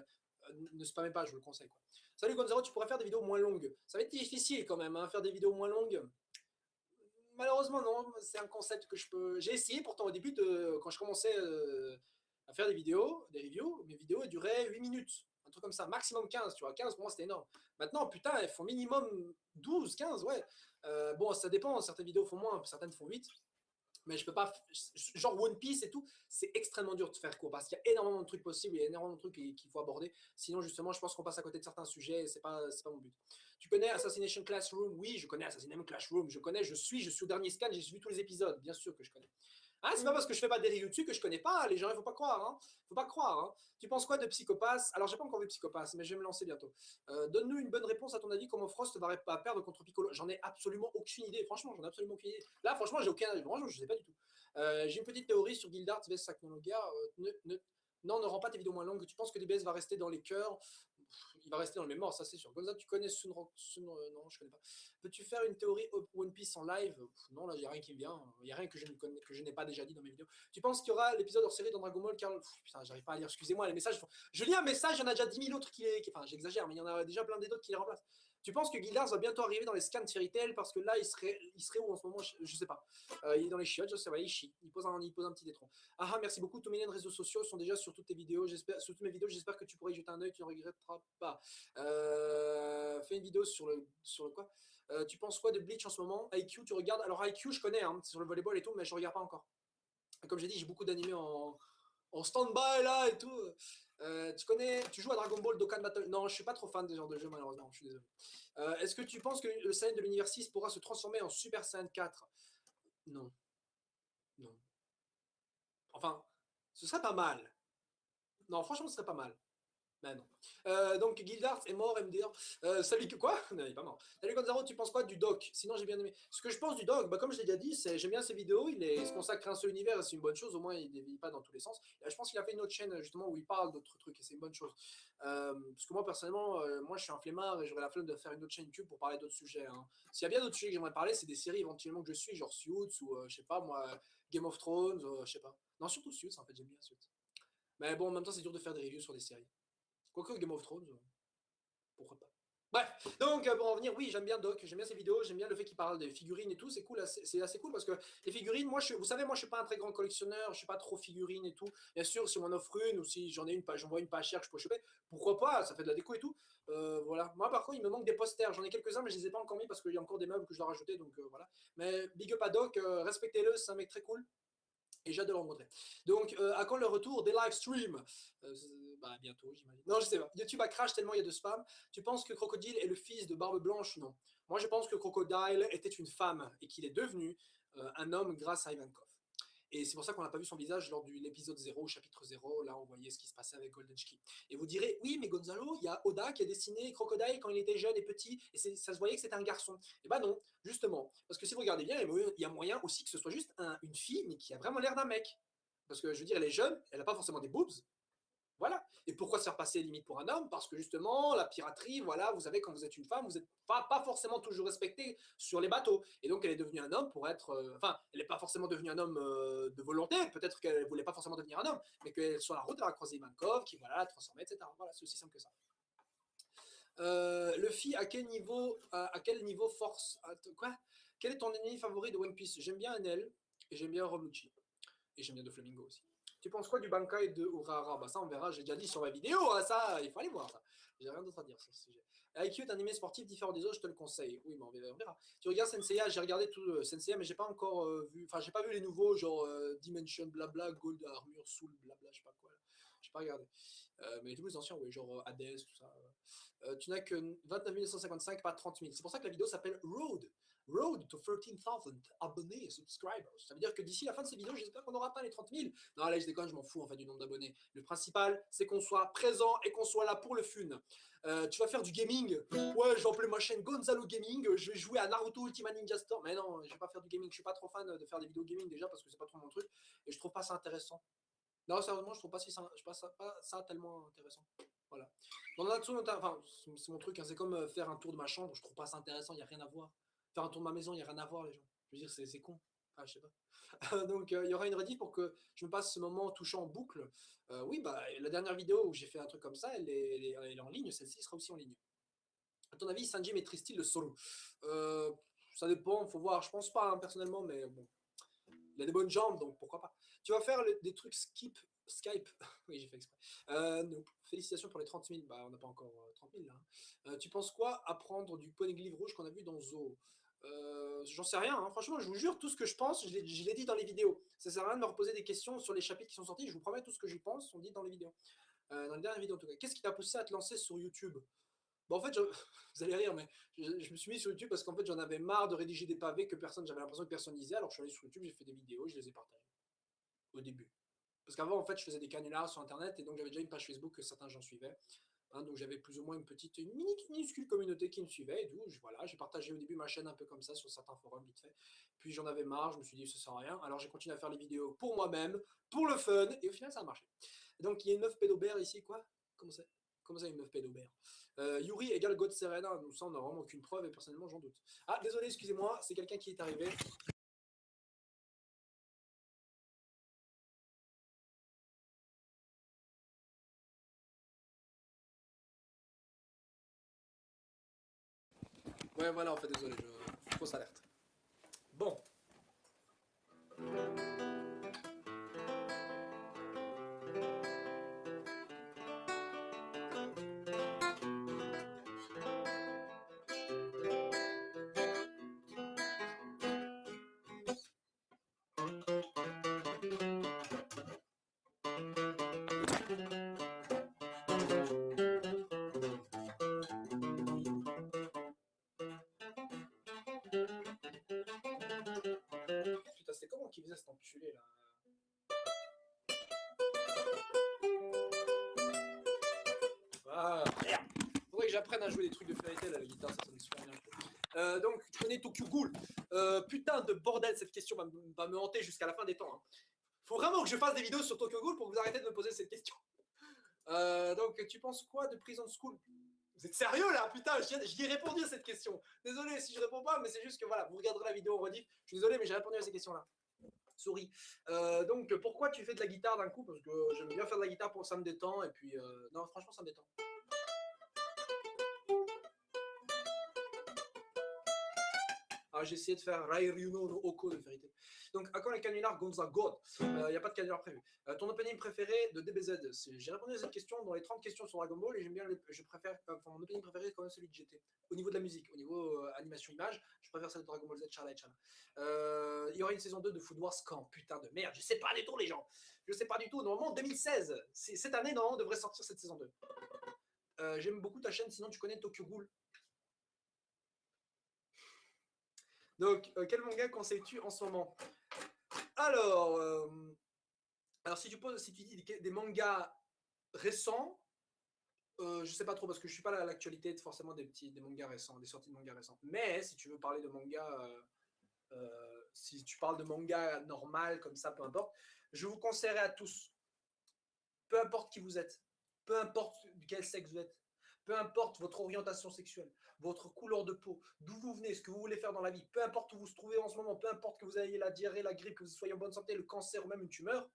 ne spammez pas, je vous le conseille. Quoi. Salut Gonzalo, tu pourrais faire des vidéos moins longues. Ça va être difficile quand même, hein, faire des vidéos moins longues. Malheureusement, non, c'est un concept que je peux. J'ai essayé pourtant au début, quand je commençais à faire des vidéos, des reviews, mes vidéos duraient 8 minutes. Un truc comme ça, maximum 15, tu vois. 15 pour moi c'était énorme. Maintenant, putain, elles font minimum 12, 15, ouais. Bon, ça dépend, certaines vidéos font moins, certaines font 8. Mais je peux pas, genre One Piece et tout, c'est extrêmement dur de faire court parce qu'il y a énormément de trucs possibles, il y a énormément de trucs qu'il faut aborder. Sinon, justement, je pense qu'on passe à côté de certains sujets et c'est pas mon but. Tu connais Assassination Classroom? Oui, je connais Assassination Classroom, je suis au dernier scan, j'ai vu tous les épisodes, bien sûr que je connais. Ah, c'est pas parce que je fais pas des reviews dessus que je connais pas, les gens, il faut pas croire, hein. Faut pas croire, hein. Tu penses quoi de Psychopass? Alors, j'ai pas encore vu Psychopass, mais je vais me lancer bientôt. Donne-nous une bonne réponse à ton avis, comment Frost va pas perdre contre Piccolo? J'en ai absolument aucune idée, franchement, j'en ai absolument aucune idée. Là, franchement, j'ai aucun, franchement, je sais pas du tout. J'ai une petite théorie sur Guildart vs Sacnologia. Non, ne rend pas tes vidéos moins longues. Tu penses que DBS va rester dans les cœurs? Il va rester dans le mémoire, ça c'est sûr. Gonza, tu connais non, je connais pas. Peux-tu faire une théorie One Piece en live? Non, là, il n'y a rien qui me vient. Il n'y a rien que je n'ai pas déjà dit dans mes vidéos. Tu penses qu'il y aura l'épisode hors série dans Dragon Ball? Car putain, j'arrive pas à lire, excusez-moi, les messages. Je lis un message, il y en a déjà 10 000 autres enfin, j'exagère, mais il y en a déjà plein d'autres qui les remplacent. Tu penses que Guildars va bientôt arriver dans les scans de Fairy Tail parce que là, il serait où en ce moment? Je sais pas. Il est dans les chiottes, je sais pas, il chie. Il pose un petit étron. Ah, merci beaucoup. Tous mes liens de réseaux sociaux sont déjà sur toutes tes vidéos. Sur toutes mes vidéos, j'espère que tu pourrais y jeter un œil, tu ne regretteras pas. Fais une vidéo sur le quoi? Tu penses quoi de Bleach en ce moment? IQ, tu regardes? Alors IQ, je connais, hein, sur le volleyball et tout, mais je regarde pas encore. Comme j'ai dit, j'ai beaucoup d'animés en stand-by là et tout. Tu joues à Dragon Ball Dokkan Battle? Non, je suis pas trop fan de ce genre de jeu, malheureusement, je suis désolé. Est-ce que tu penses que le Saiyan de l'univers 6 pourra se transformer en Super Saiyan 4? Non. Non. Enfin, ce serait pas mal. Non, franchement, ce serait pas mal. Ben non. Donc Guildart est mort, MDR. Salut, quoi? Non, il est pas mort. Salut Gonzaro, tu penses quoi du doc? Sinon, j'ai bien aimé. Ce que je pense du doc, bah, comme je l'ai déjà dit, j'aime bien ses vidéos. Il se consacre à un seul univers et c'est une bonne chose. Au moins, il ne dévie pas dans tous les sens. Et là, je pense qu'il a fait une autre chaîne justement où il parle d'autres trucs et c'est une bonne chose. Parce que moi, personnellement, moi, je suis un flemmard et j'aurais la flemme de faire une autre chaîne YouTube pour parler d'autres sujets, hein. S'il y a bien d'autres sujets que j'aimerais parler, c'est des séries éventuellement que je suis, genre Suits ou je sais pas moi, Game of Thrones, je sais pas. Non, surtout Suits, en fait, j'aime bien Suits. Mais bon, en même temps, c'est dur de faire des reviews sur des séries. Quoique Game of Thrones, pourquoi pas. Bref, donc pour en venir, oui, j'aime bien Doc, j'aime bien ses vidéos, j'aime bien le fait qu'il parle des figurines et tout, c'est cool, c'est assez cool parce que les figurines, moi, vous savez, moi, je suis pas un très grand collectionneur, je suis pas trop figurine et tout. Bien sûr, si on m'en offre une ou si j'en ai une, j'en vois une pas chère que je peux choper, pourquoi pas, ça fait de la déco et tout. Voilà. Moi, par contre, il me manque des posters, j'en ai quelques-uns, mais je les ai pas encore mis parce qu'il y a encore des meubles que je dois rajouter, donc voilà. Mais big up à Doc, respectez-le, c'est un mec très cool. Et j'ai hâte de le rencontrer. Donc, à quand le retour des live streams? Bah, bientôt, j'imagine. Non, je sais pas. YouTube a crash tellement il y a de spam. Tu penses que Crocodile est le fils de Barbe Blanche? Non. Moi, je pense que Crocodile était une femme et qu'il est devenu un homme grâce à Ivankov. Et c'est pour ça qu'on n'a pas vu son visage lors de l'épisode 0, chapitre 0. Là, on voyait ce qui se passait avec Golden Chiki. Et vous direz, oui, mais Gonzalo, il y a Oda qui a dessiné Crocodile quand il était jeune et petit, et ça se voyait que c'était un garçon. Et bah non, justement. Parce que si vous regardez bien, il y a moyen aussi que ce soit juste une fille, mais qui a vraiment l'air d'un mec. Parce que je veux dire, elle est jeune, elle n'a pas forcément des boobs, voilà. Et pourquoi se faire passer limite pour un homme? Parce que justement, la piraterie, voilà, vous savez, quand vous êtes une femme, vous n'êtes pas forcément toujours respecté sur les bateaux. Et donc, elle est devenue un homme pour être. Enfin, elle n'est pas forcément devenue un homme de volonté. Peut-être qu'elle ne voulait pas forcément devenir un homme, mais que sur la route, elle a croisé Ivankov, qui, voilà, l'a transformée, etc. Voilà, c'est aussi simple que ça. Luffy, à quel niveau force quoi? Quel est ton ennemi favori de One Piece? J'aime bien Enel et j'aime bien Romuchi. Et j'aime bien de Flamingo aussi. Tu penses quoi du Bankai de Urara? Bah ça on verra, j'ai déjà dit sur ma vidéo, hein, ça, il faut aller voir ça. J'ai rien d'autre à dire sur ce sujet. IQ est un animé sportif différent des autres, je te le conseille. Oui, mais on verra. Tu regardes Senseiya, j'ai regardé tout Senseiya, mais j'ai pas encore vu, enfin j'ai pas vu les nouveaux, genre Dimension blabla, Gold Armure, Soul blabla, je sais pas quoi. J'ai pas regardé. Mais tous les anciens, oui, genre Hades, tout ça. Tu n'as que 29 955, pas 30 000. C'est pour ça que la vidéo s'appelle Road to 13,000 abonnés et subscribers. Ça veut dire que d'ici la fin de cette vidéo, j'espère qu'on n'aura pas les 30 000. Non, là, je déconne, je m'en fous en fait du nombre d'abonnés. Le principal, c'est qu'on soit présent et qu'on soit là pour le fun. Tu vas faire du gaming? Ouais, je vais appeler ma chaîne Gonzalo Gaming. Je vais jouer à Naruto Ultimate Ninja Storm. Mais non, je vais pas faire du gaming. Je suis pas trop fan de faire des vidéos gaming déjà parce que c'est pas trop mon truc et je trouve pas ça intéressant. Non, sérieusement, je trouve pas ça tellement intéressant. Voilà. Dans Natsu, enfin, c'est mon truc, hein, c'est comme faire un tour de ma chambre, je trouve pas ça intéressant, il n'y a rien à voir. Faire un tour de ma maison, il n'y a rien à voir, les gens. Je veux dire, c'est con. Enfin, je sais pas. Donc, il y aura une rediff pour que je me passe ce moment touchant en boucle. Oui, bah, la dernière vidéo où j'ai fait un truc comme ça, elle est en ligne, celle-ci sera aussi en ligne. À ton avis, Sanji maîtrise-t-il le solo? Ça dépend, faut voir. Je pense pas, hein, personnellement, mais bon. Il a des bonnes jambes, donc pourquoi pas. Tu vas faire des trucs Skype. Oui, j'ai fait exprès. Donc, félicitations pour les 30 000. Bah, on n'a pas encore 30 000 là, hein. Tu penses quoi à prendre du poneglyph rouge qu'on a vu dans Zoo? J'en sais rien, hein. Franchement, je vous jure, tout ce que je pense, je l'ai dit dans les vidéos. Ça sert à rien de me reposer des questions sur les chapitres qui sont sortis. Je vous promets, tout ce que j'y pense sont dit dans les vidéos. Dans les dernières vidéos en tout cas. Qu'est-ce qui t'a poussé à te lancer sur YouTube? Bon, en fait, vous allez rire, mais je me suis mis sur YouTube parce qu'en fait, j'en avais marre de rédiger des pavés que personne, j'avais l'impression que personne lisait. Alors, je suis allé sur YouTube, j'ai fait des vidéos, je les ai partagées au début. Parce qu'avant, en fait, je faisais des canulars sur Internet et donc j'avais déjà une page Facebook que certains gens suivaient. Hein, donc j'avais plus ou moins une minuscule communauté qui me suivait et tout. Voilà, j'ai partagé au début ma chaîne un peu comme ça sur certains forums vite fait. Puis j'en avais marre, je me suis dit ça sert à rien. Alors j'ai continué à faire les vidéos pour moi-même, pour le fun, et au final ça a marché. Donc il y a une meuf pédobère ici, quoi? Comment ça? Comment ça, une meuf pédobère? Yuri égale God Serena, nous ça on n'a vraiment aucune preuve et personnellement j'en doute. Ah désolé, excusez-moi, c'est quelqu'un qui est arrivé. Ouais voilà, en fait désolé, fausse alerte. Bon. Putain, c'était comment qu'il faisait cet enculé là? Ah, merde. Faudrait que j'apprenne à jouer des trucs de Fairy Tail à la guitare, ça sonne super bien. Donc, tu connais Tokyo Ghoul. Putain de bordel, cette question va me hanter jusqu'à la fin des temps. Hein. Faut vraiment que je fasse des vidéos sur Tokyo Ghoul pour que vous arrêtez de me poser cette question. Donc, tu penses quoi de Prison School? Vous êtes sérieux là? Putain, j'y ai répondu à cette question. Désolé si je réponds pas, mais c'est juste que voilà, vous regarderez la vidéo en rediff. Je suis désolé, mais j'ai répondu à ces questions-là. Souris. Donc, pourquoi tu fais de la guitare d'un coup? Parce que j'aime bien faire de la guitare pour ça me détend. Et puis, non, franchement, ça me détend. Ah, j'ai essayé de faire Rairyuno no Oko de vérité. Donc, à quand les canulars Gonza God? Il n'y a pas de canular prévu. Ton opening préféré de DBZ? J'ai répondu à cette question dans les 30 questions sur Dragon Ball et j'aime bien, je préfère, enfin, mon opening préféré est quand même celui de GT. Au niveau de la musique, au niveau animation image, je préfère celle de Dragon Ball Z, Charlie Chan. Il y aura une saison 2 de Food Wars quand? Putain de merde, je sais pas du tout les gens. Je sais pas du tout. Normalement, 2016. Cette année, normalement, devrait sortir cette saison 2. J'aime beaucoup ta chaîne, sinon tu connais Tokyo Ghoul. Donc, quel manga conseilles-tu en ce moment? Alors, alors si tu dis des mangas récents, je sais pas trop parce que je suis pas à l'actualité forcément des mangas récents, des sorties de mangas récents. Mais si tu veux parler de mangas, si tu parles de manga normal comme ça, peu importe, je vous conseillerais à tous, peu importe qui vous êtes, peu importe quel sexe vous êtes, peu importe votre orientation sexuelle, votre couleur de peau, d'où vous venez, ce que vous voulez faire dans la vie, peu importe où vous vous trouvez en ce moment, peu importe que vous ayez la diarrhée, la grippe, que vous soyez en bonne santé, le cancer ou même une tumeur,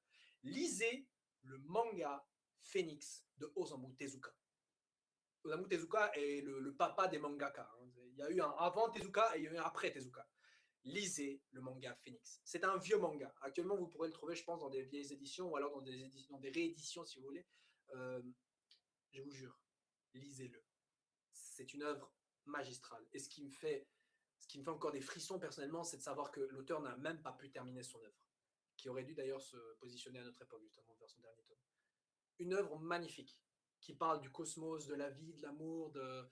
lisez le manga Phoenix de Osamu Tezuka. Osamu Tezuka est le papa des mangaka. Hein. Il y a eu un avant Tezuka et il y a eu un après Tezuka. Lisez le manga Phoenix. C'est un vieux manga. Actuellement, vous pourrez le trouver, je pense, dans des vieilles éditions ou alors dans des rééditions, si vous voulez. Euh, je vous jure, lisez-le. C'est une œuvre magistrale. Et ce qui me fait encore des frissons personnellement, c'est de savoir que l'auteur n'a même pas pu terminer son œuvre, qui aurait dû d'ailleurs se positionner à notre époque, justement, vers son dernier tome. Une œuvre magnifique, qui parle du cosmos, de la vie, de l'amour, de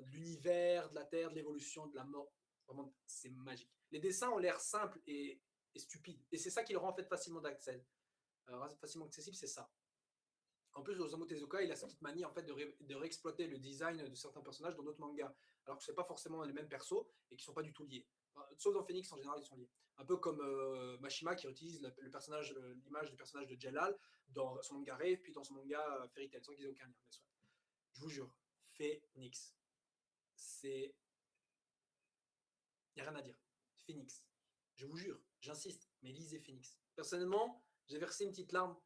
l'univers, de la Terre, de l'évolution, de la mort. Vraiment, c'est magique. Les dessins ont l'air simples et stupides. Et c'est ça qui le rend en fait facilement facilement accessible, c'est ça. En plus, Osamu Tezuka, il a cette petite manie en fait de réexploiter le design de certains personnages dans d'autres mangas, alors que ce n'est pas forcément les mêmes persos et qui ne sont pas du tout liés. Sauf dans Phoenix, en général, ils sont liés. Un peu comme Mashima qui utilise l'image du personnage de Jalal dans son manga Rave, puis dans son manga Fairy Tail, sans qu'ils aient aucun lien. Je vous jure, Phoenix, c'est... Il n'y a rien à dire. Phoenix. Je vous jure, j'insiste, mais lisez Phoenix. Personnellement, j'ai versé une petite larme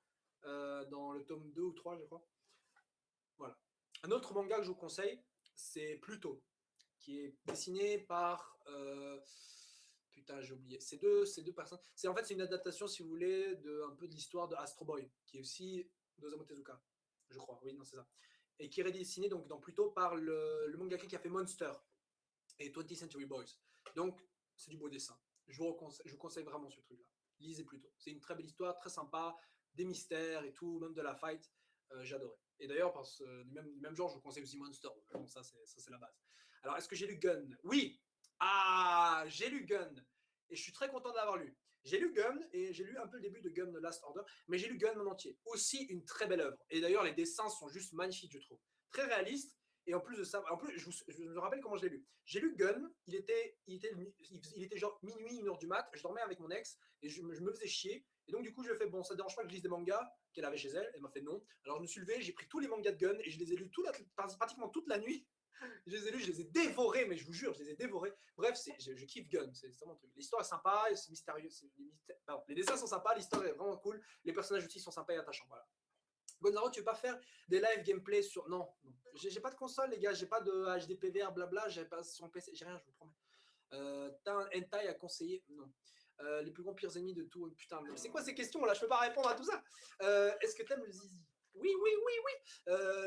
dans le tome 2 ou 3, je crois. Voilà. Un autre manga que je vous conseille, c'est Pluto, qui est dessiné par... putain, j'ai oublié. Ces deux personnes. En fait, c'est une adaptation, si vous voulez, un peu de l'histoire de Astro Boy, qui est aussi d'Osamu Tezuka, je crois. Oui, non, c'est ça. Et qui est redessiné donc, dans Pluto par le mangaka qui a fait Monster. et 20th Century Boys. Donc, c'est du beau dessin. Je vous conseille vraiment ce truc-là. Lisez plutôt. C'est une très belle histoire, très sympa, des mystères et tout, même de la fight. J'adorais. Et d'ailleurs, du même genre, je vous conseille aussi Monster. Bon, ça, c'est la base. Alors, est-ce que j'ai lu Gun? Oui. Ah, j'ai lu Gun. Et je suis très content de l'avoir lu. J'ai lu Gun et j'ai lu un peu le début de Gun The Last Order, mais j'ai lu Gun en entier. Aussi une très belle œuvre. Et d'ailleurs, les dessins sont juste magnifiques, je trouve. Très réalistes. Et en plus de ça, je me rappelle comment je l'ai lu. J'ai lu Gun, il était genre minuit, 1h du mat, je dormais avec mon ex et je me faisais chier. Et donc du coup, je lui ai fait, bon, ça ne dérange pas que je lise des mangas qu'elle avait chez elle. Elle m'a fait non. Alors je me suis levé, j'ai pris tous les mangas de Gun et je les ai lus pratiquement toute la nuit. Je les ai lus, je les ai dévorés, mais je vous jure, je les ai dévorés. Bref, je kiffe Gun, c'est ça mon truc. L'histoire est sympa, c'est mystérieux, les dessins sont sympas, l'histoire est vraiment cool, les personnages aussi sont sympas et attachants. Voilà. Gonzalo, tu veux pas faire des live gameplay sur. Non, non. J'ai pas de console, les gars, j'ai pas de HD PVR, blabla, j'ai pas sur mon PC, j'ai rien, je vous promets. T'as un hentai à conseiller? Non. Les plus grands pires ennemis de tout. Putain, mais c'est quoi ces questions là? Je peux pas répondre à tout ça. Est-ce que t'aimes le zizi? Oui, oui, oui, oui.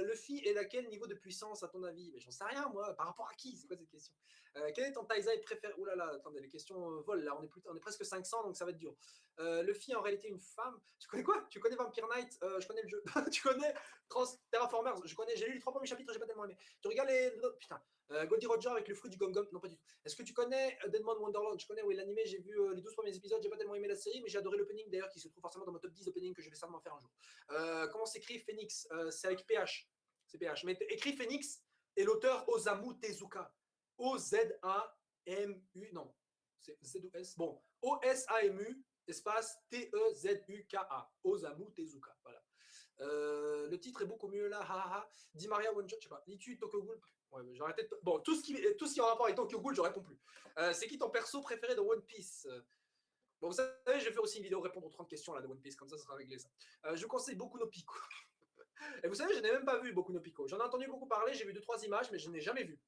Luffy est à quel niveau de puissance à ton avis? Mais j'en sais rien, moi. Par rapport à qui? C'est quoi cette question? Quel est ton Taizai préféré? Ouh là là, attendez, les questions volent là. On est presque 500, donc ça va être dur. Luffy est en réalité une femme. Tu connais quoi? Tu connais Vampire Knight? Je connais le jeu. Tu connais Terraformers? J'ai lu les 3 premiers chapitres, j'ai pas tellement aimé. Tu regardes les. Putain. Goldie Roger avec le fruit du gom-gom? Non, pas du tout. Est-ce que tu connais Deadman Wonderland? Je connais, oui, l'animé, j'ai vu les 12 premiers épisodes, j'ai pas tellement aimé la série, mais j'ai adoré l'opening d'ailleurs, qui se trouve forcément dans mon top 10 opening que je vais certainement faire un jour. Comment s'écrit Phoenix? C'est avec PH. C'est PH. Mais écrit Phoenix et l'auteur Osamu Tezuka. O-Z-A-M-U. Non, c'est Z-O-S. Bon, O-S-A-M-U, espace T-E-Z-U-K-A. Osamu Tezuka. Voilà. Le titre est beaucoup mieux là. Di Maria One Shot, je sais pas. Litu Tokyo Ghoul. Ouais, j'aurais peut-être. Bon, tout ce qui est en rapport avec Tokyo Ghoul, je réponds plus. C'est qui ton perso préféré de One Piece? Bon, vous savez, je vais faire aussi une vidéo répondre aux 30 questions là, de One Piece, comme ça sera réglé ça. Je conseille Boku no Pico. Et vous savez, je n'ai même pas vu Boku no Pico. J'en ai entendu beaucoup parler, j'ai vu 2-3 images, mais je n'ai jamais vu.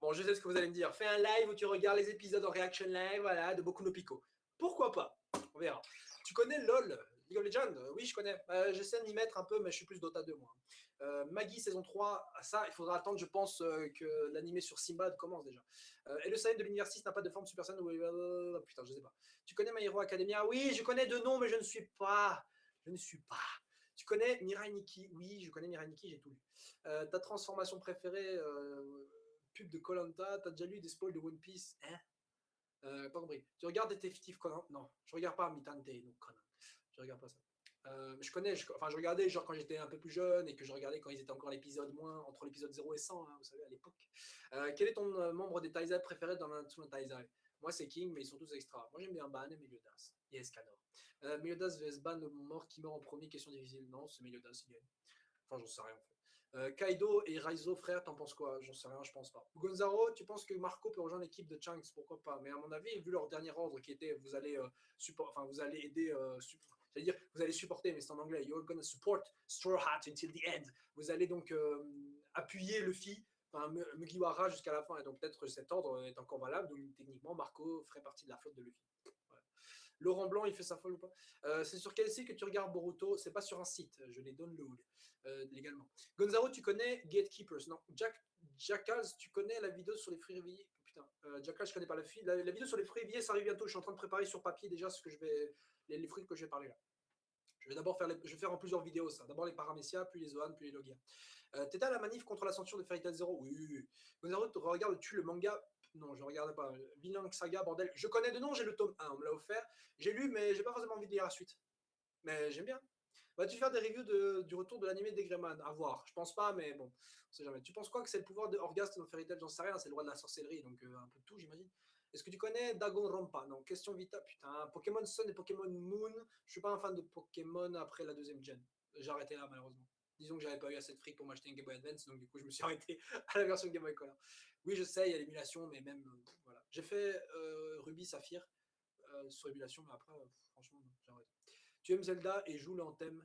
Bon, je sais ce que vous allez me dire. Fais un live où tu regardes les épisodes en reaction live, voilà, de Boku no Pico. Pourquoi pas? On verra. Tu connais LOL, League of Legends? Oui, je connais. J'essaie de m'y mettre un peu, mais je suis plus Dota 2, moi. Maggie, saison 3, ça, il faudra attendre, je pense, que l'animé sur Simba commence déjà. Et le Saiyan de l'univers 6 n'a pas de forme Super Saiyan. Putain, je sais pas. Tu connais My Hero Academia? Oui, je connais de nom, mais je ne suis pas. Je ne suis pas. Tu connais Mirai Nikki? Oui, je connais Mirai Nikki, j'ai tout lu. Ta transformation préférée, pub de Koh-Lanta, t'as déjà lu des spoils de One Piece? Hein? Pas compris. Tu regardes Détective Conan? Non, je regarde pas Mitante, donc Conan. Je regarde pas ça. Je regardais genre quand j'étais un peu plus jeune et que je regardais quand ils étaient encore l'épisode moins, entre l'épisode 0 et 100, hein, vous savez, à l'époque. Quel est ton membre des Taizai préféré dans Natsuno Taizai? Moi, c'est King, mais ils sont tous extra. Moi, j'aime bien Ban et Meliodas. Et Escanor. Meliodas vs Ban, le mort qui meurt en premier, question difficile. Non, c'est Meliodas, il gagne. Enfin, j'en sais rien en fait. Kaido et Raizo, frère, t'en penses quoi? J'en sais rien, je pense pas. Gonzaro, tu penses que Marco peut rejoindre l'équipe de Shanks? Pourquoi pas? Mais à mon avis, vu leur dernier ordre qui était vous allez, vous allez aider, j'allais dire, vous allez supporter, mais c'est en anglais. You're gonna support Straw Hat until the end. Vous allez donc appuyer Luffy, Mugiwara jusqu'à la fin. Et donc peut-être cet ordre est encore valable. Donc techniquement, Marco ferait partie de la flotte de Luffy. Voilà. Laurent Blanc, il fait sa folle ou pas? C'est sur quel site que tu regardes Boruto? C'est pas sur un site, je les download légalement. Gonzalo, tu connais Gatekeepers? Non. Jackals, tu connais la vidéo sur les fruits réveillés? Putain, Jackals, je connais pas la vidéo sur les fruits réveillés, ça arrive bientôt. Je suis en train de préparer sur papier déjà ce que je vais, les fruits que je vais parler là. Je vais d'abord faire, je vais faire en plusieurs vidéos ça. D'abord les Paramecia, puis les Zoan, puis les Logia. T'étais à la manif contre la censure de Fairy Tail Zero? Oui. Gonzalo, regardes-tu le manga? Non, je ne regarde pas. Vinland Saga, bordel. Je connais de nom, j'ai le tome 1, on me l'a offert. J'ai lu, mais j'ai pas forcément envie de lire la suite. Mais j'aime bien. Vas-tu faire des reviews du retour de l'animé des Greyman? À voir. Je pense pas, mais bon, on sait jamais. Tu penses quoi que c'est le pouvoir de Orghast dans Fairy Tail? J'en sais rien, c'est le roi de la sorcellerie, donc un peu de tout, j'imagine. Est-ce que tu connais Danganronpa? Non, question vita. Putain, Pokémon Sun et Pokémon Moon. Je suis pas un fan de Pokémon après la deuxième gen. J'ai arrêté là, malheureusement. Disons que j'avais pas eu assez de fric pour m'acheter une Game Boy Advance, donc du coup, je me suis arrêté à la version Game Boy Color. Oui, je sais, il y a l'émulation, mais même, voilà. J'ai fait Ruby Saphir sur émulation, mais après, franchement, j'ai arrêté. Tu aimes Zelda et joue l'anthème.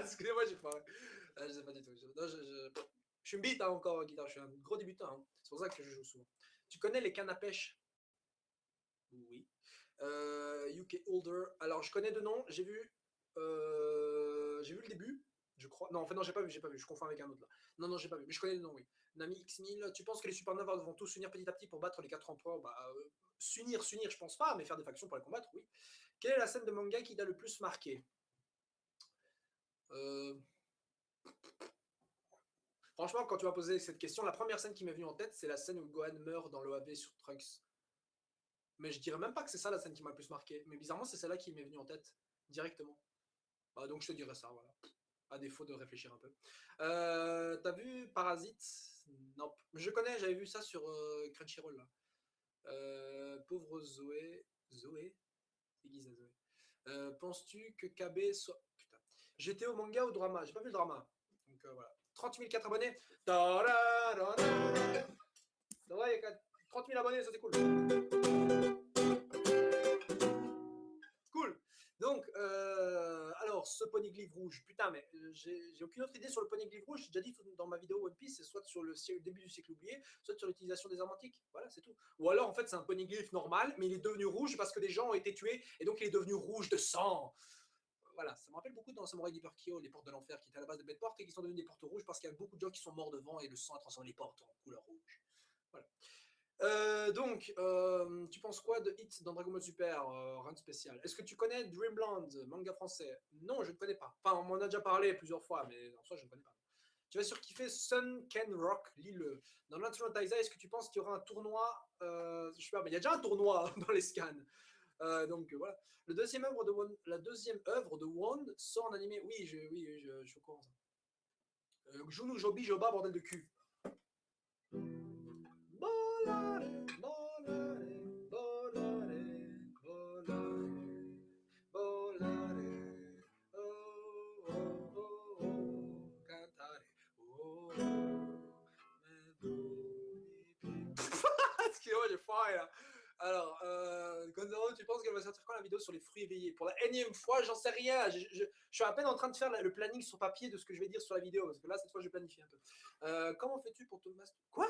Excusez-moi, j'ai pas. Je sais pas du tout. Non, Je suis une bite hein, encore en guitare, je suis un gros débutant. Hein. C'est pour ça que je joue souvent. Tu connais les cannes à pêche? Oui. UK Holder. Alors, je connais de nom. J'ai vu le début, je crois. Non, en fait, non, j'ai pas vu. Je confonds avec un autre là. Non, non, j'ai pas vu. Mais je connais le nom, oui. Nami X1000. Tu penses que les supernovas vont tous s'unir petit à petit pour battre les 4 empereurs? Bah, s'unir, je pense pas, mais faire des factions pour les combattre, oui. Quelle est la scène de manga qui t'a le plus marqué? Franchement, quand tu m'as posé cette question, la première scène qui m'est venue en tête, c'est la scène où Gohan meurt dans l'OAV sur Trunks. Mais je dirais même pas que c'est ça la scène qui m'a le plus marqué. Mais bizarrement, c'est celle-là qui m'est venue en tête, directement. Bah, donc je te dirais ça, voilà. À défaut de réfléchir un peu. T'as vu Parasite? Non. Je connais, j'avais vu ça sur Crunchyroll. Là. Pauvre Zoé. Zoé? C'est qui ça, Zoé? Penses-tu que KB soit. Putain. J'étais au manga ou au drama? J'ai pas vu le drama. Donc voilà. 30 004 abonnés. Ça va, il y a 30 000 abonnés, ça c'est cool. Cool. Donc, alors, ce poneglyphe rouge, putain, mais j'ai aucune autre idée sur le poneglyphe rouge. J'ai déjà dit dans ma vidéo One Piece, c'est soit sur le début du siècle oublié, soit sur l'utilisation des armes antiques. Voilà, c'est tout. Ou alors, en fait, c'est un poneglyphe normal, mais il est devenu rouge parce que des gens ont été tués, et donc il est devenu rouge de sang. Voilà, ça me rappelle beaucoup dans Samurai Deeper Kyo, les portes de l'enfer, qui étaient à la base de belles portes et qui sont devenues des portes rouges parce qu'il y a beaucoup de gens qui sont morts devant et le sang a transformé les portes en couleur rouge. Voilà. Donc, tu penses quoi de Hit dans Dragon Ball Super, rien de spécial? Est-ce que tu connais Dreamland, manga français? Non, je ne connais pas. Enfin, on m'en a déjà parlé plusieurs fois, mais en soi, je ne connais pas. Tu vas surkiffer Sun Ken Rock, lis-le. Dans l'Internet Taisa, est-ce que tu penses qu'il y aura un tournoi? Je sais pas, mais il y a déjà un tournoi dans les scans. Donc voilà. La deuxième œuvre de Wand sort en animé. Oui, je suis au courant. Junu Jobi Joba, bordel de cul. Volare, volare, volare, volare, volare, oh, oh, oh, oh, cantare, oh, excusez-moi, j'ai foiré là. Alors, Gonzalo, tu penses qu'elle va sortir quand la vidéo sur les fruits éveillés? Pour la énième fois, j'en sais rien. Je suis à peine en train de faire le planning sur papier de ce que je vais dire sur la vidéo, parce que là, cette fois, je planifie un peu. Comment fais-tu pour te masturber? Quoi?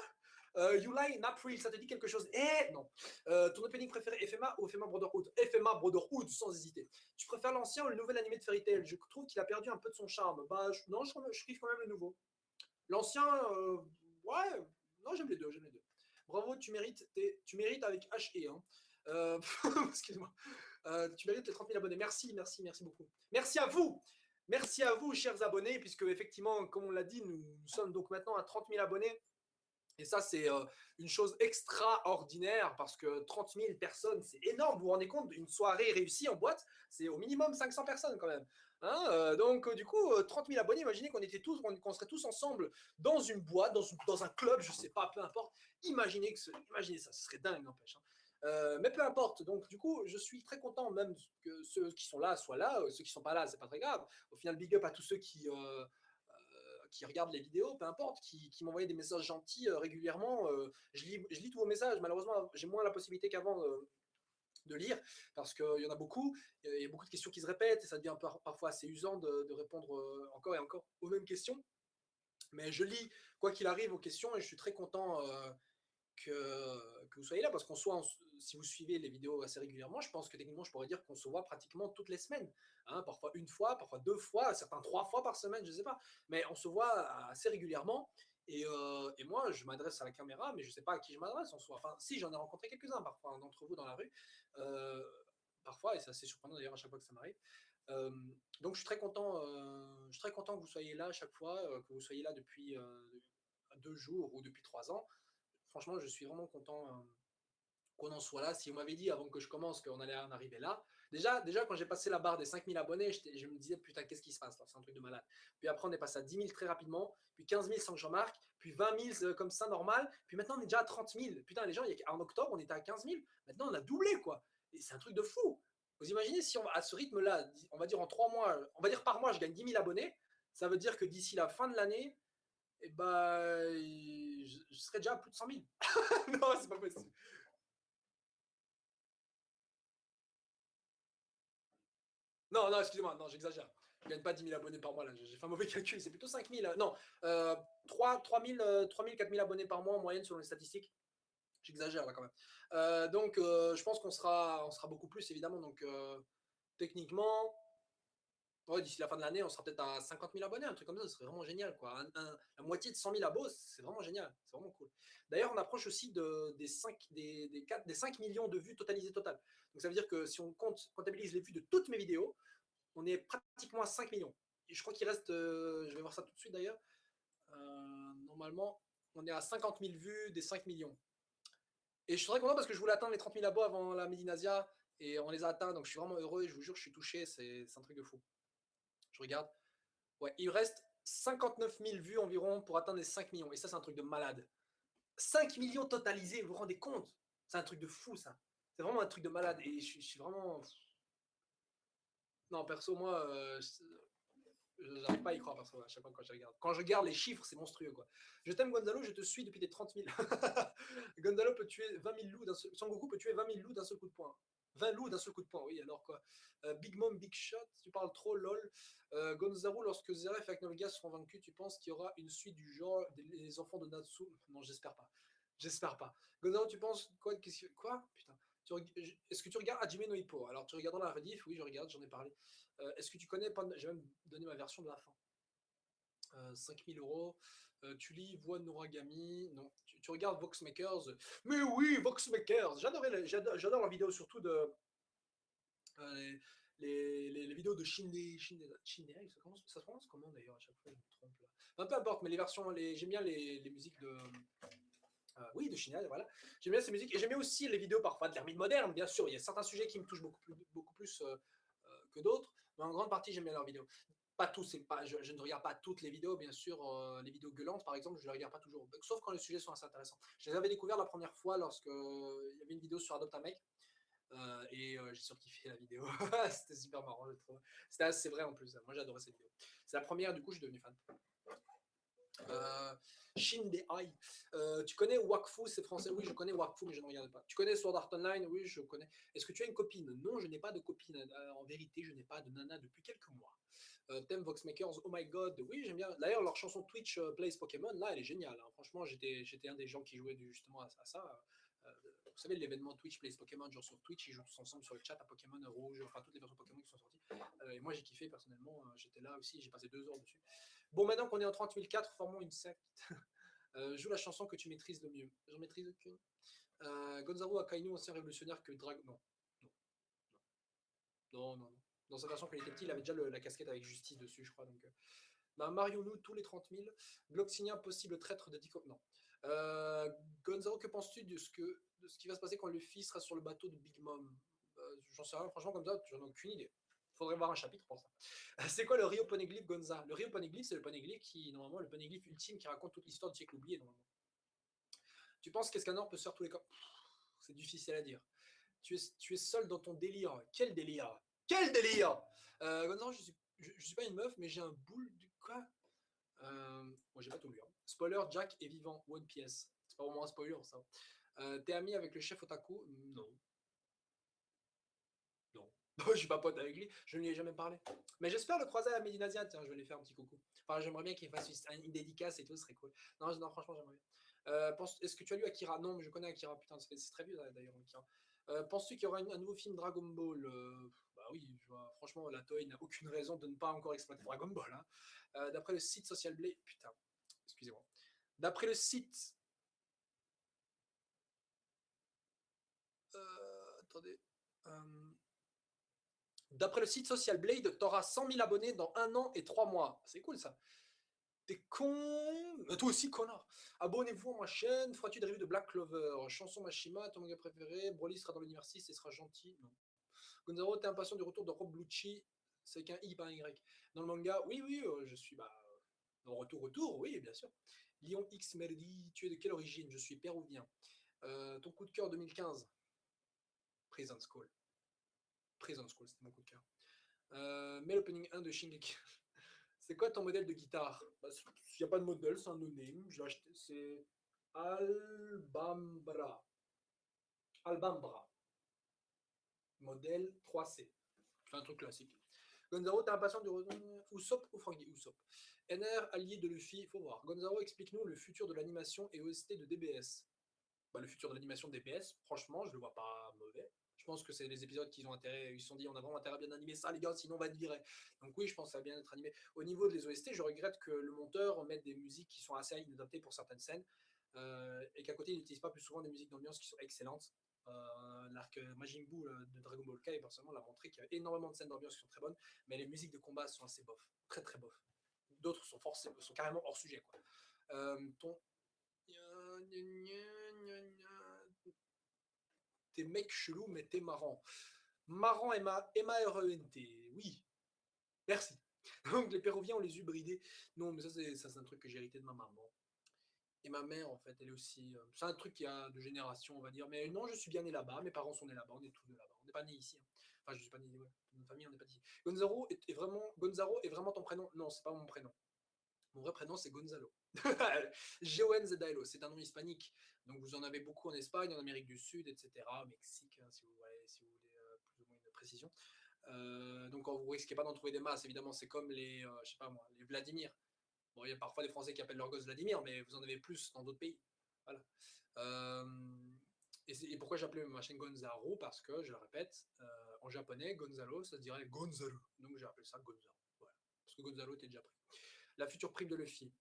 Yulai Napril, ça te dit quelque chose? Eh non. Ton opening préféré, FMA ou FMA Brotherhood? FMA Brotherhood, sans hésiter. Tu préfères l'ancien ou le nouvel animé de Fairy Tail? Je trouve qu'il a perdu un peu de son charme. Bah, non, je kiffe quand même le nouveau. L'ancien, ouais, non, j'aime les deux, j'aime les deux. Bravo, tu mérites avec H et hein. Excuse-moi. Tu mérites les 30 000 abonnés. Merci, merci, merci beaucoup. Merci à vous. Merci à vous, chers abonnés, puisque effectivement, comme on l'a dit, nous sommes donc maintenant à 30 000 abonnés. Et ça, c'est une chose extraordinaire parce que 30 000 personnes, c'est énorme. Vous vous rendez compte, une soirée réussie en boîte, c'est au minimum 500 personnes quand même. Hein, donc, du coup, 30 000 abonnés, imaginez qu'on serait tous ensemble dans une boîte, dans un club, je sais pas, peu importe. Imaginez ça, ce serait dingue, n'empêche. Hein. Mais peu importe. Donc, du coup, je suis très content, même que ceux qui sont là soient là. Ceux qui sont pas là, c'est pas très grave. Au final, big up à tous ceux qui regardent les vidéos, peu importe, qui m'envoyaient des messages gentils régulièrement. Je lis tous vos messages. Malheureusement, j'ai moins la possibilité qu'avant de lire parce qu'il y en a beaucoup. Il y a beaucoup de questions qui se répètent et ça devient parfois assez usant de répondre encore et encore aux mêmes questions. Mais je lis, quoi qu'il arrive, aux questions et je suis très content que vous soyez là, parce qu'on soit, si vous suivez les vidéos assez régulièrement, je pense que techniquement, je pourrais dire qu'on se voit pratiquement toutes les semaines. Hein, parfois une fois, parfois 2 fois, certains 3 fois par semaine, je ne sais pas. Mais on se voit assez régulièrement. Et moi, je m'adresse à la caméra, mais je ne sais pas à qui je m'adresse en soi. Enfin, si, j'en ai rencontré quelques-uns parfois d'entre vous dans la rue. Parfois, et c'est assez surprenant d'ailleurs à chaque fois que ça m'arrive. Donc je suis très content que vous soyez là à chaque fois, que vous soyez là depuis 2 jours ou depuis 3 ans. Franchement, je suis vraiment content qu'on en soit là. Si on m'avait dit avant que je commence qu'on allait en arriver là, déjà quand j'ai passé la barre des 5 000 abonnés, je me disais putain, qu'est-ce qui se passe là? C'est un truc de malade. Puis après, on est passé à 10 000 très rapidement, puis 15 000 sans que j'en marque, puis 20 000 comme ça normal, puis maintenant on est déjà à 30 000. Putain, les gens, en octobre, on était à 15 000, maintenant on a doublé quoi. Et c'est un truc de fou. Vous imaginez si à ce rythme-là, on va dire en 3 mois, on va dire par mois, je gagne 10 000 abonnés, ça veut dire que d'ici la fin de l'année, eh ben, je serais déjà à plus de 100 000. Non, c'est pas possible. Non, excusez-moi, non, j'exagère. Je gagne pas 10 000 abonnés par mois là, j'ai fait un mauvais calcul, c'est plutôt 5 000. Non, 3 000, 4 000 abonnés par mois en moyenne selon les statistiques. J'exagère là quand même. Donc je pense qu'on sera beaucoup plus évidemment. Donc techniquement, ouais, d'ici la fin de l'année, on sera peut-être à 50 000 abonnés, un truc comme ça, ce serait vraiment génial, quoi. La moitié de 100 000 abos, c'est vraiment génial, c'est vraiment cool. D'ailleurs, on approche aussi des 5 millions de vues totalisées totales. Donc ça veut dire que si on comptabilise les vues de toutes mes vidéos, on est pratiquement à 5 millions. Et je crois qu'il reste, je vais voir ça tout de suite d'ailleurs, normalement, on est à 50 000 vues des 5 millions. Et je suis très content parce que je voulais atteindre les 30 000 abos avant la Medinasia, et on les a atteints, donc je suis vraiment heureux, et je vous jure, je suis touché, c'est un truc de fou. Je regarde. Ouais, il reste 59 000 vues environ pour atteindre les 5 millions. Et ça, c'est un truc de malade. 5 millions totalisés, vous vous rendez compte? C'est un truc de fou, ça. C'est vraiment un truc de malade. Et je suis vraiment... Non, perso, moi, j'arrive pas à y croire, perso, à chaque fois quand je regarde. Quand je regarde les chiffres, c'est monstrueux, quoi. Je t'aime, Gonzalo, je te suis depuis des 30 000. Gonzalo peut tuer 20 000 loups d'un seul... Son Goku peut tuer 20 000 loups d'un seul coup de poing. 20 loups d'un seul coup de poing, oui, alors quoi. Big Mom, Big Shot, tu parles trop, lol. Gonzalo, lorsque Zeref et Aknoviga seront vaincus, tu penses qu'il y aura une suite du genre les enfants de Natsu? Non, j'espère pas. J'espère pas. Gonzalo, tu penses quoi? Quoi? Putain. Est-ce que tu regardes Hajime no Ippo? Alors, tu regardes dans la rediff? Oui, je regarde, j'en ai parlé. Est-ce que tu connais, j'ai même donné ma version de la fin. 5 000 euros. Tu lis Voix Noragami. Non. Tu regardes Voxmakers. Mais oui, Voxmakers. J'adore la vidéo surtout de les vidéos de Shindeai, ça se prononce comment d'ailleurs à chaque fois je me trompe là. Enfin, peu importe, mais les versions, j'aime bien les musiques de oui, de Shindeai, voilà. J'aime bien ces musiques et j'aime bien aussi les vidéos parfois de l'hermine moderne, bien sûr. Il y a certains sujets qui me touchent beaucoup plus que d'autres, mais en grande partie j'aime bien leurs vidéos. Pas tous, je ne regarde pas toutes les vidéos, bien sûr. Les vidéos gueulantes, par exemple, je ne les regarde pas toujours, sauf quand les sujets sont assez intéressants. Je les avais découverts la première fois lorsque il y avait une vidéo sur Adopt un mec. Et j'ai surkiffé la vidéo. C'était super marrant, je trouve. C'était assez vrai en plus. Moi, j'adorais cette vidéo. C'est la première, du coup, je suis devenu fan. Shindeai. Tu connais Wakfu, c'est français? Oui, je connais Wakfu, mais je ne regarde pas. Tu connais Sword Art Online? Oui, je connais. Est-ce que tu as une copine? Non, je n'ai pas de copine. En vérité, je n'ai pas de nana depuis quelques mois. Thème Voxmakers, oh my god, oui, j'aime bien. D'ailleurs, leur chanson Twitch Plays Pokémon, là, elle est géniale. Hein. Franchement, j'étais un des gens qui jouait justement à ça. Vous savez, l'événement Twitch Plays Pokémon, genre sur Twitch, ils jouent tous ensemble sur le chat à Pokémon Rouge, enfin toutes les versions Pokémon qui sont sorties. Et moi, j'ai kiffé personnellement, j'étais là aussi, j'ai passé 2 heures dessus. Bon, maintenant qu'on est en 30 004, formons une secte. Joue la chanson que tu maîtrises le mieux. J'en maîtrise aucune. Gonzalo Akainu, ancien révolutionnaire que Dragon. Non. Non. Dans sa version quand il était petit, il avait déjà la casquette avec justice dessus, je crois. Donc, Mario-nous tous les 30 000. Gloxinien, possible traître de Dico. Non. Gonzalo, que penses-tu de ce qui va se passer quand Luffy sera sur le bateau de Big Mom? J'en sais rien, franchement, comme ça, j'en ai aucune idée. Il faudrait voir un chapitre pour ça. C'est quoi le Rio Poneglyph, Gonza? Le Rio Poneglyph, c'est le poneglyph qui, normalement, le poneglyph ultime qui raconte toute l'histoire du siècle oublié, normalement. Tu penses qu'Escanor peut se faire tous les camps? C'est difficile à dire. Tu es seul dans ton délire. Quel délire? Quel délire? Gonzalo, je suis pas une meuf, mais j'ai un boule du quoi? Moi, j'ai pas tout lu. Hein. Spoiler, Jack est vivant. One Piece. C'est pas vraiment un spoiler, ça. T'es ami avec le chef Otaku? Non. Non. Je suis pas pote avec lui. Je ne lui ai jamais parlé. Mais j'espère le croiser à la Médinasia. Tiens, je vais lui faire un petit coucou. Enfin, j'aimerais bien qu'il fasse une dédicace et tout, ce serait cool. Non, franchement, j'aimerais bien. Est-ce que tu as lu Akira? Non, mais je connais Akira. Putain, c'est très vieux d'ailleurs, Akira. Penses-tu qu'il y aura un nouveau film Dragon Ball? Bah oui, franchement, la Toei n'a aucune raison de ne pas encore exploiter Dragon Ball. Hein. D'après le site Social Blade, putain, excusez-moi. D'après le site, attendez. D'après le site Social Blade, t'auras 100 000 abonnés dans 1 an et 3 mois. C'est cool ça. T'es con. Toi aussi, connard. Abonnez-vous à ma chaîne. Feras-tu des reviews de Black Clover? Chanson Mashima, ton manga préféré. Broly sera dans l'univers 6 et sera gentil. Non. Gonzalo, t'es impatient du retour de Rob Lucci? C'est avec un I, pas un Y. Dans le manga, oui, je suis. Dans retour, oui, bien sûr. Lion X Melody, tu es de quelle origine? Je suis péruvien. Ton coup de cœur 2015? Prison School. Prison School, c'était mon coup de cœur. Mais l'opening 1 de Shingeki. C'est quoi ton modèle de guitare? Il n'y a pas de modèle, c'est un no-name. Je l'ai acheté, c'est Albambra. Albambra. Modèle 3C. C'est un truc classique. Gonzalo, t'es impatient du retour Usopp ou Frankie Usopp. NR, allié de Luffy, il faut voir. Gonzalo, explique-nous le futur de l'animation et OST de DBS. Bah, le futur de l'animation de DBS, franchement, je le vois pas mauvais. Je pense que c'est les épisodes qu'ils ont intérêt, ils se sont dit on a vraiment intérêt à bien animer ça les gars, sinon on va être viré. Donc oui, je pense que ça va bien être animé. Au niveau des OST, je regrette que le monteur mette des musiques qui sont assez inadaptées pour certaines scènes et qu'à côté il n'utilise pas plus souvent des musiques d'ambiance qui sont excellentes. L'arc Majin Buu de Dragon Ball Kai personnellement l'a montré qu'il y a énormément de scènes d'ambiance qui sont très bonnes, mais les musiques de combat sont assez bof, très très bof. D'autres sont carrément hors sujet quoi. Ton t'es mec chelou, mais t'es marrant. Marrant, M-A-R-E-N-T. Oui, merci. Donc, les péruviens, on les eut bridés. Non, mais ça, c'est un truc que j'ai hérité de ma maman. Et ma mère, en fait, elle est aussi. C'est un truc qui a de génération, on va dire. Mais non, je suis bien né là-bas. Mes parents sont nés là-bas. On est tous de là-bas. On n'est pas nés ici. Hein. Enfin, je suis pas né. Ouais. Notre famille, on n'est pas ici. Gonzalo est vraiment ton prénom? Non, c'est pas mon prénom. Mon vrai prénom, c'est Gonzalo. Joen Zedailo, c'est un nom hispanique. Donc vous en avez beaucoup en Espagne, en Amérique du Sud, etc. Au Mexique, hein, si vous voulez plus ou moins une précision. Donc vous risquez pas d'en trouver des masses, évidemment. C'est comme les, je sais pas moi, les Vladimir. Bon, il y a parfois des Français qui appellent leur gosse Vladimir, mais vous en avez plus dans d'autres pays. Voilà. Et pourquoi j'appelais ma chaîne Gonzalo? Parce que, je le répète, en japonais, Gonzalo, ça se dirait Gonzalo. Donc j'ai appelé ça Gonzalo. Voilà. Parce que Gonzalo était déjà pris. La future prime de Luffy.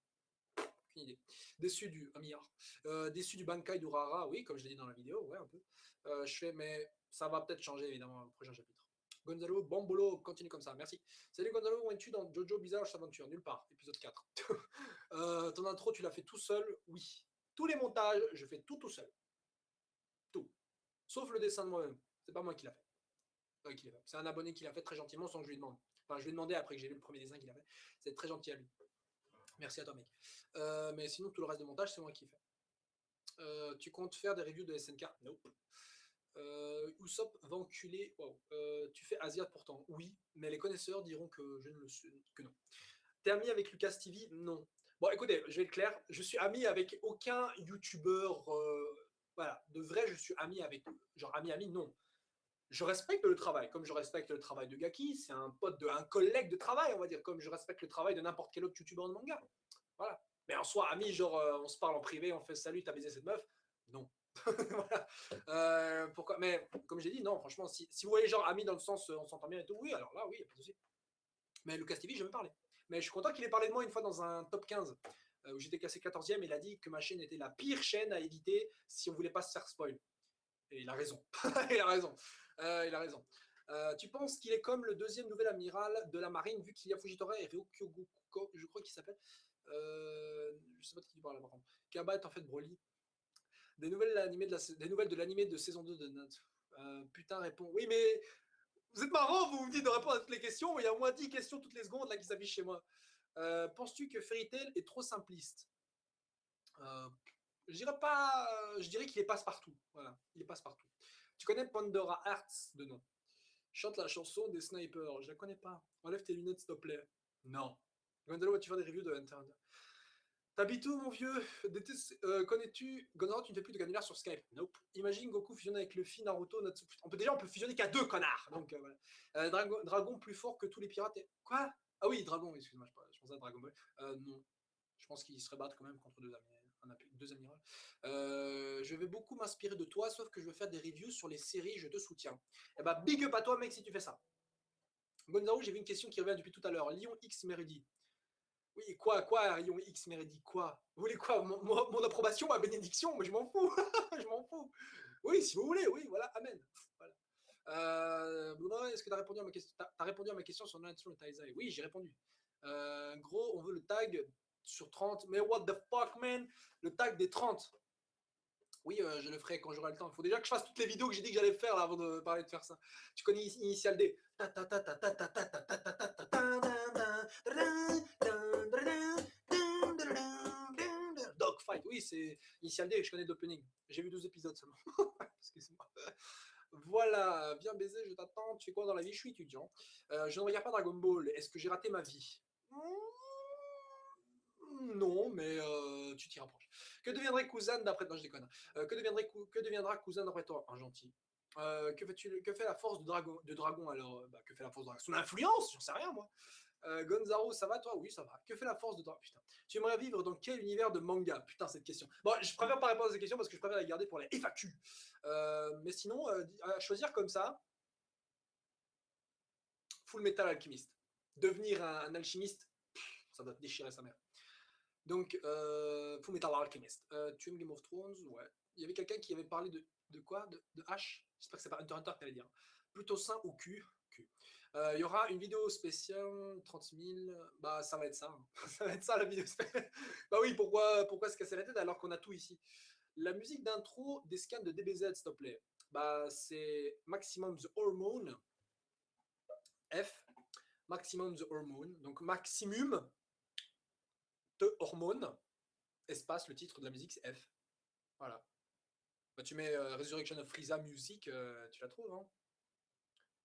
Aucune idée. Déçu du 1 milliard. Déçu du Bankai d'Urara, oui, comme je l'ai dit dans la vidéo, ouais, un peu. Je fais, mais ça va peut-être changer, évidemment, au prochain chapitre. Gonzalo, Bambolo, continue comme ça, merci. Salut Gonzalo, où es-tu dans Jojo Bizarre Adventure? Nulle part, épisode 4. Ton intro, tu l'as fait tout seul? Oui. Tous les montages, je fais tout seul. Tout. Sauf le dessin de moi-même. C'est pas moi qui l'a fait. C'est un abonné qui l'a fait très gentiment sans que je lui demande. Enfin, je lui ai demandé après que j'ai vu le premier dessin qu'il a fait. C'est très gentil à lui. Merci à toi, mec. Mais sinon, tout le reste de montage, c'est moi qui fais. Tu comptes faire des reviews de SNK? Nope. Usopp va enculer. Wow. Tu fais Asiat pourtant? Oui, mais les connaisseurs diront que je ne le suis que non. T'es ami avec Lucas TV? Non. Bon, écoutez, je vais être clair. Je suis ami avec aucun youtubeur. Voilà, de vrai, je suis ami avec. Genre, ami, non. Je respecte le travail, comme je respecte le travail de Gaki, c'est un collègue de travail, on va dire, comme je respecte le travail de n'importe quel autre youtubeur de manga. Voilà. Mais en soi, amis, genre, on se parle en privé, on fait salut, t'as baisé cette meuf? Non. Voilà. Pourquoi? Mais comme j'ai dit, non, franchement, si vous voyez genre amis dans le sens on s'entend bien et tout, oui, alors là, oui, il n'y a pas de souci. Mais Lucas TV, je vais me parler. Mais je suis content qu'il ait parlé de moi une fois dans un top 15 où j'étais classé 14e. Il a dit que ma chaîne était la pire chaîne à éviter si on voulait pas se faire spoil. Et il a raison. Il a raison. Il a raison. Tu penses qu'il est comme le deuxième nouvel amiral de la marine, vu qu'il y a Fujitora et Ryokyoguko, je crois qu'il s'appelle. Je sais pas de qui tu parles là par contre. Kaba est en fait Broly. Des nouvelles de l'animé de saison 2 de Nat. Putain, réponds. Oui, mais vous êtes marrant, vous me dites de répondre à toutes les questions. Il y a au moins 10 questions toutes les secondes là qui s'affichent chez moi. Penses-tu que Fairy Tail est trop simpliste? Je dirais pas. Je dirais qu'il est passe-partout. Voilà, il est passe-partout. Tu connais Pandora Hearts de nom? Chante la chanson des snipers. Je la connais pas. Enlève tes lunettes, s'il te plaît. Non. Gonzalo, vas-tu faire des reviews de Hunter? T'habites où, mon vieux? Connais-tu Gonzalo, tu ne fais plus de canular sur Skype? Nope. Imagine Goku fusionner avec Luffy, Naruto, Natsuki. On peut fusionner qu'à 2, connards. Donc voilà. Dragon plus fort que tous les pirates. Quoi? Ah oui, Dragon, excuse-moi, je pensais à Dragon Ball. Non. Je pense qu'ils se battent quand même contre deux amirals. Je vais beaucoup m'inspirer de toi, sauf que je veux faire des reviews sur les séries, je te soutiens. Eh bah, big up à toi, mec, si tu fais ça. Gonzalo, j'ai vu une question qui revient depuis tout à l'heure. Lyon X Meridi. Oui, quoi, Lyon X Meridi, quoi? Vous voulez quoi? Mon approbation, ma bénédiction? Mais je m'en fous. Je m'en fous. Oui, si vous voulez, oui, voilà, amen. Voilà. Est-ce que tu as répondu à ma question? T'as répondu à ma question sur Natsu no Taizai? Oui, j'ai répondu. Gros, on veut le tag sur 30. Mais what the fuck, man? Le tag des 30. Oui, je le ferai quand j'aurai le temps. Il faut déjà que je fasse toutes les vidéos que j'ai dit que j'allais faire là, avant de parler de faire ça. Tu connais Initial D? Dogfight, oui, c'est Initial D, je connais l'opening. J'ai vu 12 épisodes seulement. Excusez-moi. Voilà, viens baiser, je t'attends. Tu fais quoi dans la vie? Je suis étudiant. Je ne regarde pas Dragon Ball. Est-ce que j'ai raté ma vie? Non, mais tu t'y rapproches. Que deviendrait Kuzan d'après... Non, je déconne. Que deviendra Kuzan d'après toi? Un gentil. Que fait la force de dragon alors bah, que fait la force de dragon? Son influence, j'en sais rien moi. Gonzaro, ça va toi? Oui, ça va. Que fait la force de dragon? Putain. Tu aimerais vivre dans quel univers de manga? Putain, cette question. Bon, je préfère pas répondre à cette question parce que je préfère la garder pour les FAQ. Mais sinon, à choisir comme ça, Full Metal Alchemist. Devenir un alchimiste, ça doit te déchirer sa mère. Donc, Full Metal Alchemist. Tu aimes Game of Thrones? Ouais. Il y avait quelqu'un qui avait parlé de quoi? De H? J'espère que c'est pas Hunter x Hunter que t'allais dire. Plutôt sain ou cul? Il y aura une vidéo spéciale, 30 000. Bah, ça va être ça. Ça va être ça la vidéo spéciale. Bah oui, pourquoi se casser la tête alors qu'on a tout ici? La musique d'intro des scans de DBZ, s'il te plaît. Bah, c'est Maximum The Hormone. F. Maximum The Hormone. Donc, Maximum The Hormone. Espace, le titre de la musique, c'est F. Voilà. Bah, tu mets Resurrection of Frieza Music, tu la trouves, hein?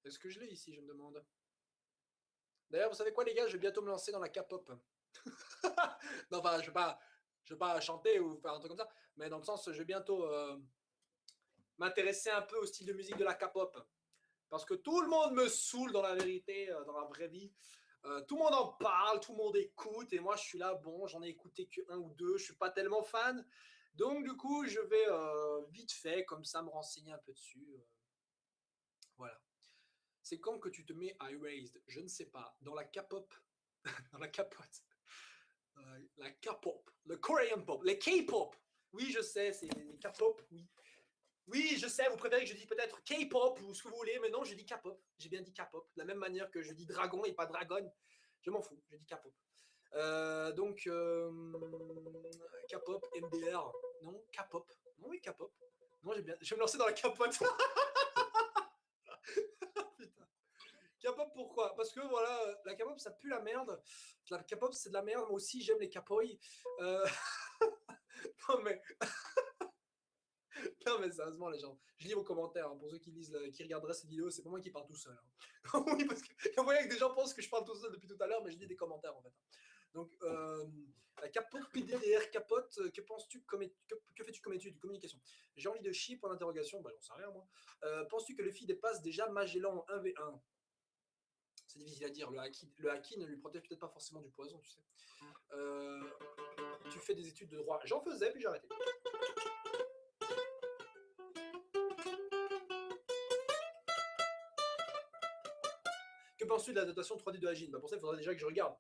Est-ce que je l'ai ici, je me demande. D'ailleurs, vous savez quoi, les gars, je vais bientôt me lancer dans la K-pop. Non, enfin, je vais pas chanter ou faire un truc comme ça, mais dans le sens, je vais bientôt m'intéresser un peu au style de musique de la K-pop. Parce que tout le monde me saoule dans la vérité, dans la vraie vie. Tout le monde en parle, tout le monde écoute, et moi je suis là, bon, j'en ai écouté que un ou deux, je suis pas tellement fan. Donc du coup, je vais vite fait, comme ça, me renseigner un peu dessus. Voilà. C'est quand que tu te mets à Erased? Je ne sais pas. Dans la K-pop, dans la capote. La K-pop, le Korean pop, les K-pop. Oui, je sais, c'est les K-pop, oui. Oui, je sais, vous préférez que je dise peut-être K-pop ou ce que vous voulez, mais non, je dis K-pop. J'ai bien dit K-pop. De la même manière que je dis dragon et pas dragon. Je m'en fous, je dis K-pop. Donc, K-pop, MDR. Non, K-pop. Non, oui, K-pop. Non, j'ai bien. Je vais me lancer dans la capote. Putain. K-pop, pourquoi? Parce que voilà, la K-pop, ça pue la merde. La K-pop, c'est de la merde. Moi aussi, j'aime les K-pop. Non, mais. Non, mais sérieusement, les gens, je lis vos commentaires. Hein, pour ceux qui lisent, qui regarderaient cette vidéo, c'est pas moi qui parle tout seul. Hein. Oui, parce que vous voyez que des gens pensent que je parle tout seul depuis tout à l'heure, mais je lis des commentaires en fait. Donc, la capote PDDR capote, que penses-tu que fais-tu comme étude? Communication. J'ai envie de chier pour l'interrogation, bah j'en sais rien moi. Penses-tu que le filles dépasse déjà Magellan en 1v1? C'est difficile à dire. Le haki ne lui protège peut-être pas forcément du poison, tu sais. Tu fais des études de droit. J'en faisais, puis j'ai arrêté. Que penses-tu de la dotation 3D de Agin? Bah pour ça, il faudrait déjà que je regarde.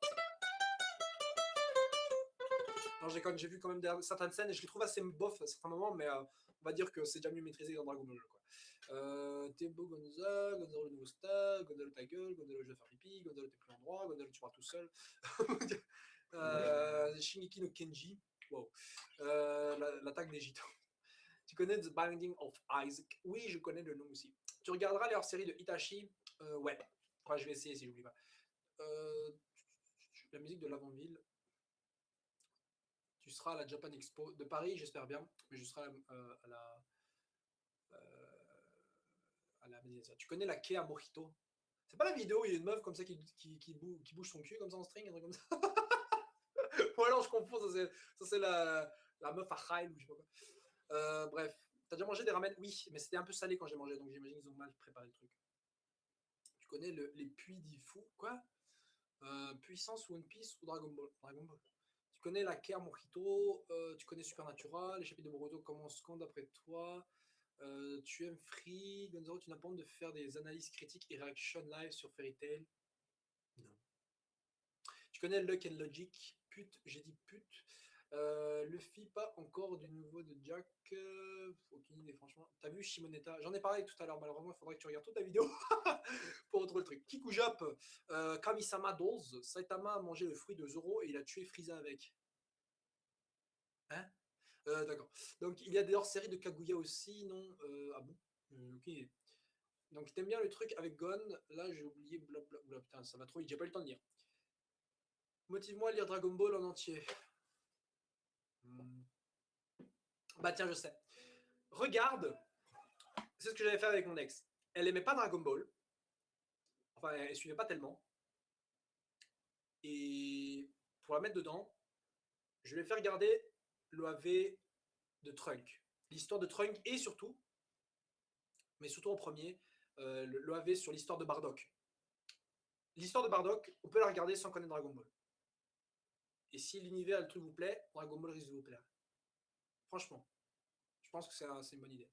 Non, j'ai vu quand même certaines scènes et je les trouve assez bof à certains moments, mais on va dire que c'est déjà mieux maîtrisé dans Dragon Ball. T'es beau Gonza, Gonzalo le nouveau stade, Gonzalo ta gueule, Gonzalo je vais faire pipi, Gonzalo t'es plus en droit, Gonzalo tu parles tout seul. Shingeki no Kenji, wow. L'attaque des Gitans. Tu connais The Binding of Isaac? Oui, je connais le nom aussi. Tu regarderas leur série de Itachi? Ouais. Enfin, je vais essayer si j'oublie pas. La musique de l'avant-ville. Tu seras à la Japan Expo de Paris, j'espère bien, mais je serai à la médiathèque. Tu connais la Kea Mojito? C'est pas la vidéo où il y a une meuf comme ça qui bouge son cul comme ça en string, un truc comme ça? Ou alors je confonds, ça c'est la meuf à Kyle ou je sais pas quoi. Bref, t'as déjà mangé des ramen? Oui, mais c'était un peu salé quand j'ai mangé, donc j'imagine qu'ils ont mal préparé le truc. Tu connais les puits d'Ifu? Quoi? Puissance, One Piece ou Dragon Ball? Dragon Ball. Tu connais la Kea Mojito, tu connais Supernatural, les chapitres de Boruto commencent quand d'après toi? Tu aimes Free, Gonzalo, tu n'as pas honte de faire des analyses critiques et réactions live sur Fairy Tail? Non. Tu connais Luck and Logic? Pute, j'ai dit pute. Luffy, pas encore du nouveau de Jack. Aucune idée, franchement. T'as vu Shimoneta? J'en ai parlé tout à l'heure, malheureusement, il faudrait que tu regardes toute la vidéo pour retrouver le truc. Kikujap, Kamisama Dolls, Saitama a mangé le fruit de Zoro et il a tué Frieza avec. Hein? D'accord. Donc, il y a des hors-séries de Kaguya aussi, non? Ah bon? Ok. Donc, t'aimes bien le truc avec Gon? Là, j'ai oublié, blablabla. Putain, ça va trop vite, j'ai pas eu le temps de lire. Motive-moi à lire Dragon Ball en entier. Bah tiens, je sais. Regarde, c'est ce que j'avais fait avec mon ex. Elle aimait pas Dragon Ball. Enfin, elle suivait pas tellement. Et pour la mettre dedans, je vais faire regarder l'OAV de Trunk. L'histoire de Trunk et surtout mais surtout en premier, l'OAV sur l'histoire de Bardock. L'histoire de Bardock, on peut la regarder sans connaître Dragon Ball. Et si l'univers, le truc vous plaît, Dragon Ball risque de vous plaire. Franchement, je pense que c'est une bonne idée.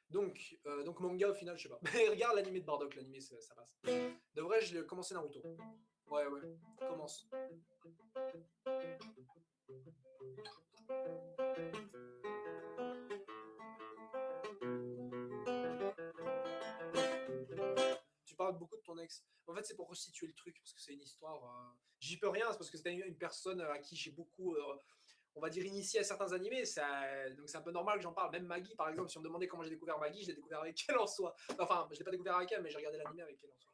Donc manga au final, je sais pas. Mais regarde l'animé de Bardock, l'animé ça passe. De vrai, je l'ai commencé Naruto. Ouais, commence. Tu parles beaucoup de ton ex. En fait, c'est pour resituer le truc, parce que c'est une histoire. J'y peux rien, c'est parce que c'était une personne à qui j'ai beaucoup, on va dire, initié à certains animés. Donc c'est un peu normal que j'en parle. Même Maggie, par exemple, si on me demandait comment j'ai découvert Maggie, je l'ai découvert avec elle en soi. Enfin, je l'ai pas découvert avec elle, mais j'ai regardé l'animé avec elle en soi.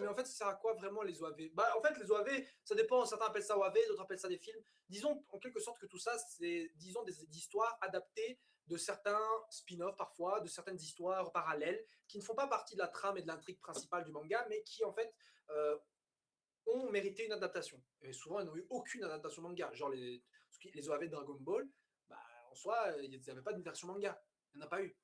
Mais en fait, ça sert à quoi vraiment les OAV? Bah, en fait, les OAV, ça dépend. Certains appellent ça OAV, d'autres appellent ça des films. Disons en quelque sorte que tout ça, c'est, disons, des histoires adaptées de certains spin-offs parfois, de certaines histoires parallèles qui ne font pas partie de la trame et de l'intrigue principale du manga, mais qui en fait ont mérité une adaptation. Et souvent, ils n'ont eu aucune adaptation manga. Genre les OAV de Dragon Ball, bah, en soi, ils n'avaient pas de version manga. Il n'y en a pas eu.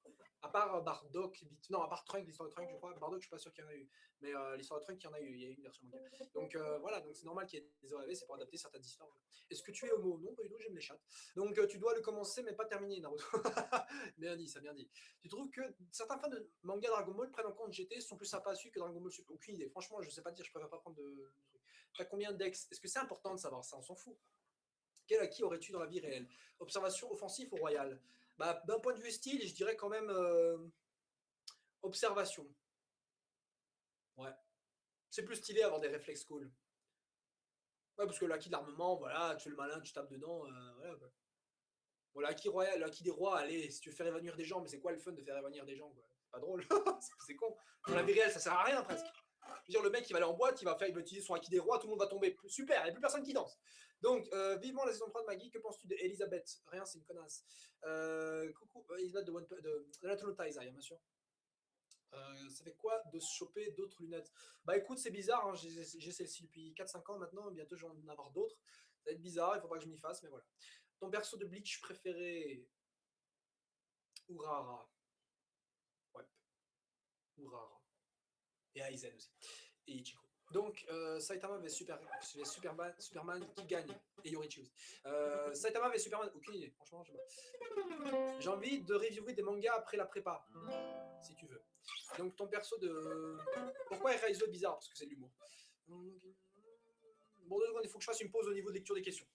À part Bardock, non, à part Trunk, l'histoire de Trunk, je crois. Bardock, je suis pas sûr qu'il y en a eu. Mais l'histoire de Trunk, il y en a eu. Il y a eu une version manga. Donc voilà, donc c'est normal qu'il y ait des OAV, c'est pour adapter certaines histoires. Est-ce que tu es homo? Non, pas du tout, j'aime les chattes. Donc tu dois le commencer, mais pas terminer, Naruto. Bien dit, ça bien dit. Tu trouves que certains fans de manga Dragon Ball prennent en compte GT, sont plus sympas à suivre que Dragon Ball Super? Aucune idée. Franchement, je sais pas dire, je préfère pas prendre de trucs. T'as combien d'ex? Est-ce que c'est important de savoir ça? On s'en fout. Quel acquis aurais-tu dans la vie réelle? Observation offensif ou royale? Bah, d'un point de vue style, je dirais quand même observation. Ouais. C'est plus stylé avoir des réflexes cool. Ouais, parce que l'acquis de l'armement, voilà, tu es le malin, tu tapes dedans, voilà. Quoi. Bon, l'acquis royal, l'acquis des rois, allez, si tu veux faire évanouir des gens, mais c'est quoi le fun de faire évanouir des gens, quoi? C'est pas drôle, c'est con. Dans la vie réelle, ça sert à rien presque. Je veux dire, le mec, il va aller en boîte, il va utiliser son acquis des rois, tout le monde va tomber. Super, il n'y a plus personne qui danse. Donc, vivement la saison 3 de Maggie, que penses-tu d'Elisabeth? Rien, c'est une connasse. Coucou, Elisabeth de Nathalie Taizai, bien sûr. Ça fait quoi de se choper d'autres lunettes? Bah écoute, c'est bizarre, hein, j'ai celle-ci depuis 4-5 ans maintenant, bientôt je vais en avoir d'autres. Ça va être bizarre, il faut pas que je m'y fasse, mais voilà. Ton perso de Bleach préféré? Urara. Ouais, Urara. Et Aizen aussi. Et Ichiko. Donc, Saitama vs Superman qui gagne. Et Yorichi aussi. Saitama vs Superman, aucune idée, franchement, je sais pas. J'ai envie de reviewer des mangas après la prépa, si tu veux. Donc, ton perso de. Pourquoi Eraizo est bizarre? Parce que c'est de l'humour. Bon, 2 secondes, il faut que je fasse une pause au niveau de lecture des questions.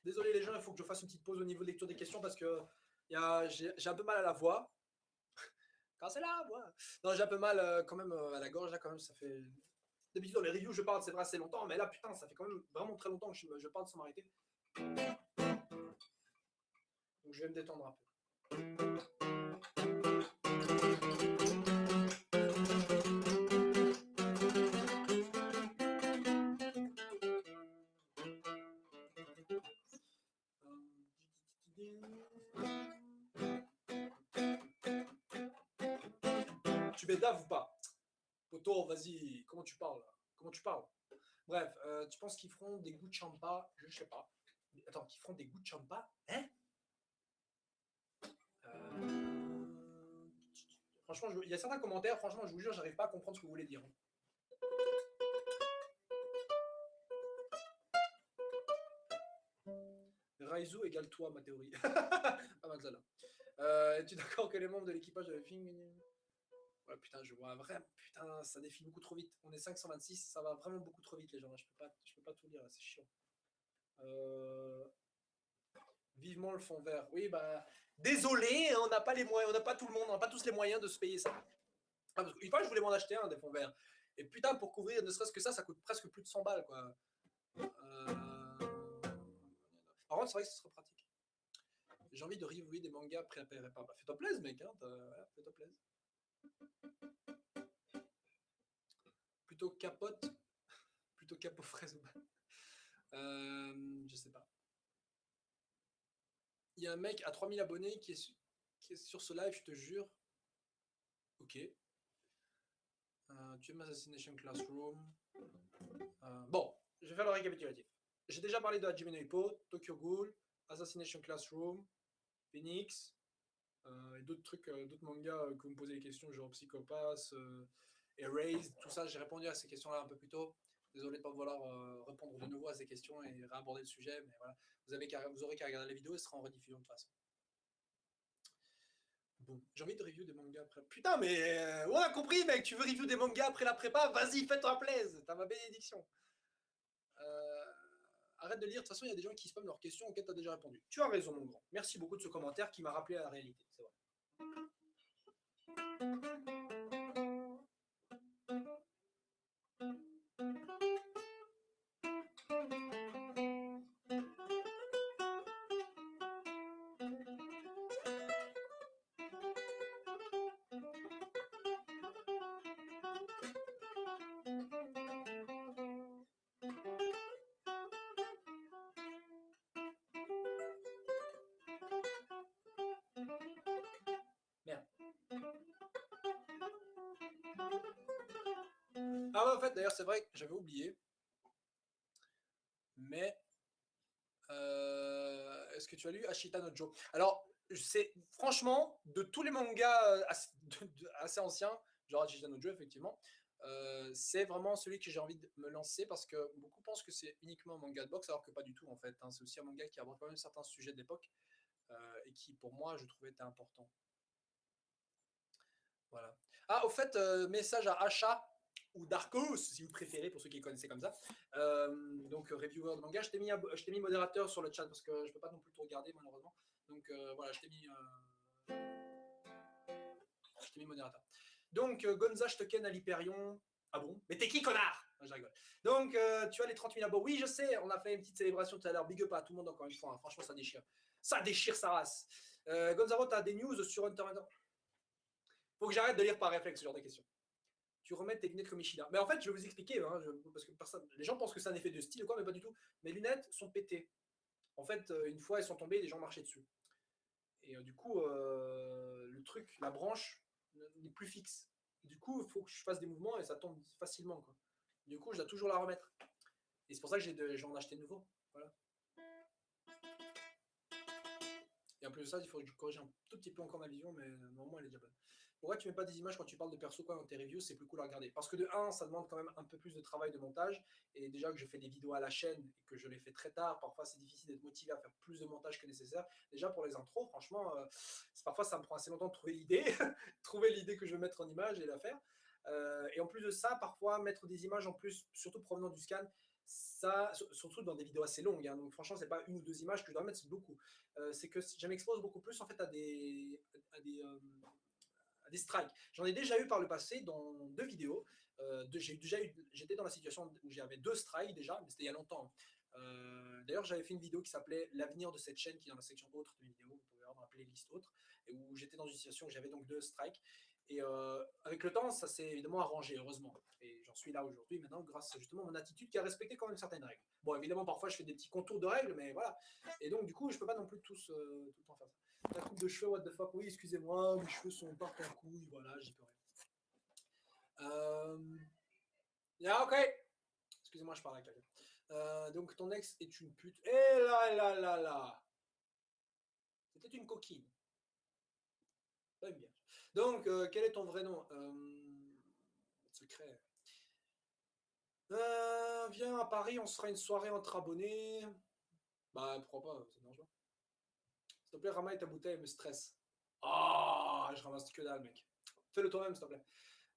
Désolé les gens, il faut que je fasse une petite pause au niveau de lecture des questions parce que j'ai un peu mal à la voix. Quand c'est là, voix. Non, j'ai un peu mal quand même à la gorge, là, quand même, ça fait. D'habitude, dans les reviews, je parle, c'est vrai, assez longtemps, mais là, putain, ça fait quand même vraiment très longtemps que je parle sans m'arrêter. Donc, je vais me détendre un peu. Tu m'édaves ou pas? Poto, vas-y, comment tu parles? Comment tu parles? Bref, tu penses qu'ils feront des goûts de champa? Je sais pas. Attends, qu'ils feront des goûts de champa? Hein? Franchement, il y a certains commentaires, franchement, je vous jure, j'arrive pas à comprendre ce que vous voulez dire. Raizu égale toi, ma théorie. Pas mal ça là. Es-tu d'accord que les membres de l'équipage de la film. Ouais, putain, je vois vraiment. Putain, ça défile beaucoup trop vite. On est 526, ça va vraiment beaucoup trop vite, les gens. Je peux pas tout lire, c'est chiant. Vivement le fond vert. Oui, bah. Désolé, hein, on n'a pas les moyens, on n'a pas tout le monde, on n'a pas tous les moyens de se payer ça. Ah, parce une fois, je voulais m'en acheter un des fonds verts. Et putain, pour couvrir ne serait-ce que ça coûte presque plus de 100 balles, quoi. Par contre, c'est vrai que ce serait pratique. J'ai envie de reviewer des mangas après la prépa. Bah, fais-toi plaisir, mec. Hein, voilà, fais-toi plaisir. Plutôt capote, plutôt capot fraise ou je sais pas. Il y a un mec à 3000 abonnés qui est sur ce live, je te jure. Ok. Tu aimes Assassination Classroom. Bon, je vais faire le récapitulatif. J'ai déjà parlé de Hajime no Ippo, Tokyo Ghoul, Assassination Classroom, Phoenix, Et d'autres trucs, d'autres mangas que vous me posez des questions, genre Psychopath, Erased, tout ça, j'ai répondu à ces questions-là un peu plus tôt. Désolé de ne pas vouloir répondre de nouveau à ces questions et réaborder le sujet, mais voilà, vous aurez qu'à regarder la vidéo, et ce sera en rediffusion de toute façon. Bon, j'ai envie de review des mangas après. Putain, mais on a compris, mec, tu veux review des mangas après la prépa, vas-y, fais-toi plaisir, t'as ma bénédiction. Arrête de lire, de toute façon, il y a des gens qui spamment leurs questions auxquelles tu as déjà répondu. Tu as raison, mon grand. Merci beaucoup de ce commentaire qui m'a rappelé à la réalité, c'est vrai. Merde. Ah ouais, en fait, d'ailleurs, c'est vrai que j'avais oublié. Mais est-ce que tu as lu Ashita no Joe? Alors, c'est franchement, de tous les mangas assez anciens, genre Ashita no Joe, effectivement, c'est vraiment celui que j'ai envie de me lancer parce que beaucoup pensent que c'est uniquement un manga de boxe, alors que pas du tout, en fait. Hein. C'est aussi un manga qui aborde quand même certains sujets de l'époque et qui, pour moi, je trouvais était important. Voilà. Ah, au fait, message à Achat ou Darkos, si vous préférez, pour ceux qui connaissaient comme ça. Donc, reviewer de manga, je t'ai mis modérateur sur le chat parce que je peux pas non plus tout regarder, malheureusement. Donc, voilà, je t'ai mis modérateur. Donc, Gonza, je te ken à l'Hyperion. Ah bon? Mais t'es qui, connard? Je rigole. Donc, tu as les 30 000 abos. Oui, je sais, on a fait une petite célébration tout à l'heure. Big up à tout le monde, encore une fois. Hein. Franchement, ça déchire. Ça déchire sa race. Gonzalo, tu as des news sur Hunter x Hunter? Faut que j'arrête de lire par réflexe ce genre de questions. Tu remets tes lunettes comme Ishida. Mais en fait, je vais vous expliquer, hein, parce que les gens pensent que c'est un effet de style ou quoi, mais pas du tout. Mes lunettes sont pétées. En fait, une fois, elles sont tombées et les gens marchaient dessus. Et du coup, le truc, la branche n'est plus fixe. Du coup, il faut que je fasse des mouvements et ça tombe facilement. Quoi. Du coup, je dois toujours la remettre. Et c'est pour ça que j'en ai acheté de nouveau. Voilà. Et en plus de ça, il faut que je corrige un tout petit peu encore ma vision, mais normalement, elle est déjà bonne. Pourquoi tu mets pas des images quand tu parles de perso quoi, dans tes reviews? C'est plus cool à regarder. Parce que de 1, ça demande quand même un peu plus de travail de montage. Et déjà que je fais des vidéos à la chaîne et que je les fais très tard, parfois c'est difficile d'être motivé à faire plus de montage que nécessaire. Déjà pour les intros, franchement, parfois ça me prend assez longtemps de trouver l'idée, trouver l'idée que je veux mettre en image et la faire. Et en plus de ça, parfois mettre des images en plus, surtout provenant du scan, ça, surtout dans des vidéos assez longues, hein, donc franchement, c'est pas une ou deux images que je dois mettre, c'est beaucoup. C'est que je m'expose beaucoup plus en fait à des strikes. J'en ai déjà eu par le passé dans 2 vidéos. J'étais dans la situation où j'avais 2 strikes déjà, mais c'était il y a longtemps. D'ailleurs, j'avais fait une vidéo qui s'appelait L'avenir de cette chaîne, qui est dans la section autres de mes vidéos, vous pouvez voir dans la playlist autres, et où j'étais dans une situation où j'avais donc 2 strikes. Et avec le temps, ça s'est évidemment arrangé, heureusement. Et j'en suis là aujourd'hui, maintenant, grâce à justement mon attitude qui a respecté quand même certaines règles. Bon, évidemment, parfois, je fais des petits contours de règles, mais voilà. Et donc, du coup, je peux pas non plus tout le temps faire ça. La coupe de cheveux, what the fuck, oui, excusez-moi, mes cheveux sont partent en couille, voilà, j'y peux rien. Yeah, ok. Excusez-moi, je parle avec quelqu'un. Donc, ton ex est une pute. Eh là là là là. C'était une coquine. Bien. Donc, quel est ton vrai nom? Secret. Viens à Paris, on se fera une soirée entre abonnés. Bah, pourquoi pas, ça dérange pas. S'il te plaît, ramaille ta bouteille, elle me stresse. Ah, je ramasse que dalle, mec. Fais-le toi-même, s'il te plaît.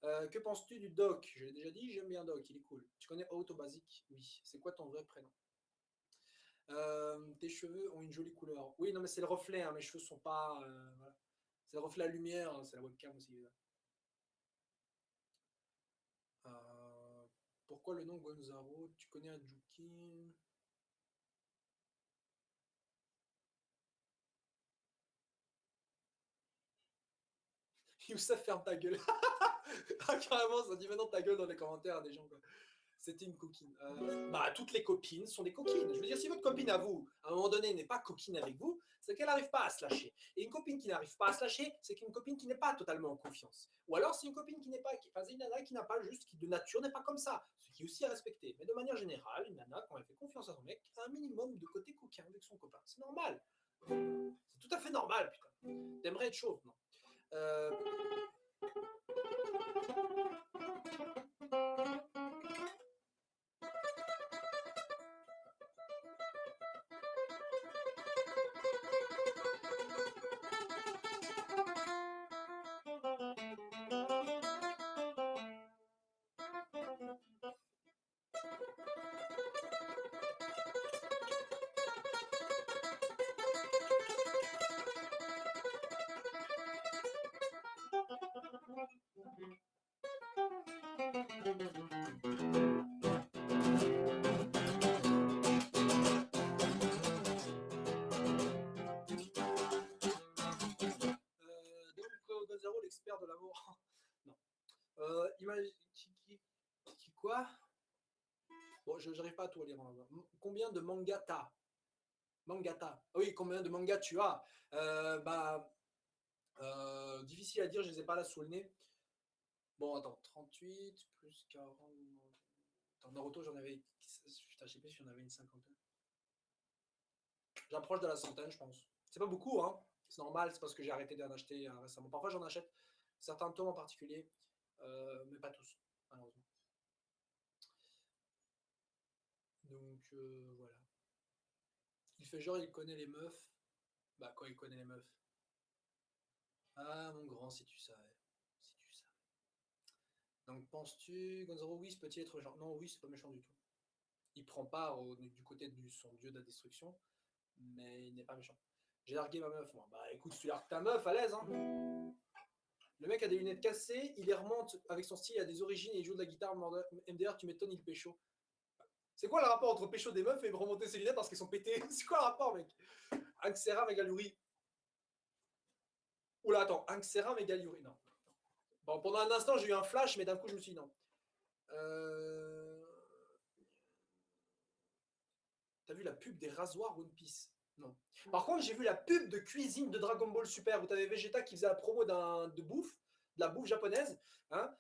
Que penses-tu du Doc? Je l'ai déjà dit, j'aime bien Doc, il est cool. Tu connais Auto Basic? Oui. C'est quoi ton vrai prénom? Tes cheveux ont une jolie couleur. Oui, non, mais c'est le reflet, hein, mes cheveux sont pas. Voilà. C'est le reflet à la lumière, hein, c'est la webcam aussi. Pourquoi le nom Gonzaro? Tu connais Adjuki? Youssef, ferme ta gueule. Ah, carrément, ça dit maintenant ta gueule dans les commentaires à des gens. Quoi. C'était une coquine. Bah, toutes les copines sont des coquines. Je veux dire, si votre copine à vous, à un moment donné, n'est pas coquine avec vous, c'est qu'elle n'arrive pas à se lâcher. Et une copine qui n'arrive pas à se lâcher, c'est qu'une copine qui n'est pas totalement en confiance. Ou alors, c'est une copine qui n'est pas, enfin, c'est une nana qui n'a pas juste, qui de nature n'est pas comme ça, ce qui est aussi à respecter. Mais de manière générale, une nana, quand elle fait confiance à son mec, a un minimum de côté coquin avec son copain. C'est normal. C'est tout à fait normal, putain. T'aimerais être chauve, non? Gonzalo, l'expert de l'amour. Non. Imagine. Qui quoi? Bon, je n'arrive pas à tout lire. Combien de mangas t'as? Mangata. Oui, combien de mangas tu as? Difficile à dire, je ne les ai pas là sous le nez. Bon, attends, 38 plus 40. Attends, Naruto, j'en avais. Putain, je sais pas si j'en avais une cinquantaine. J'approche de la centaine, je pense. C'est pas beaucoup, hein. C'est normal, c'est parce que j'ai arrêté d'en acheter récemment. Parfois, j'en achète certains tomes en particulier, mais pas tous, malheureusement. Donc, voilà. Il fait genre, il connaît les meufs. Bah, quoi, il connaît les meufs? Ah, mon grand, si tu savais. Si tu savais. Donc, penses-tu, Gonzalo Whis peut-il être méchant? Non, oui, c'est pas méchant du tout. Il prend part du côté de son dieu de la destruction, mais il n'est pas méchant. J'ai largué ma meuf, moi. Bah, écoute, si tu largues ta meuf, à l'aise, hein. Le mec a des lunettes cassées, il les remonte avec son style, il a des origines et il joue de la guitare. MDR, tu m'étonnes, il pécho. C'est quoi le rapport entre pécho des meufs et remonter ses lunettes parce qu'elles sont pétées? C'est quoi le rapport, mec? Anxera Megaluri. Oula, attends, Anxera Megaluri, non. Bon, pendant un instant, j'ai eu un flash, mais d'un coup, je me suis dit non. T'as vu la pub des rasoirs One Piece? Non. Par contre, j'ai vu la pub de cuisine de Dragon Ball Super où t'avais Vegeta qui faisait la promo de bouffe, de la bouffe japonaise. Hein.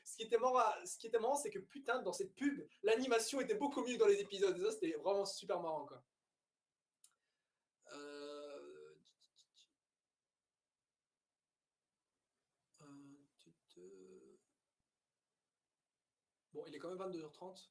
Ce qui était marrant, c'est que putain, dans cette pub, l'animation était beaucoup mieux que dans les épisodes. Et ça, c'était vraiment super marrant, quoi. Euh... Bon, il est quand même 22h30.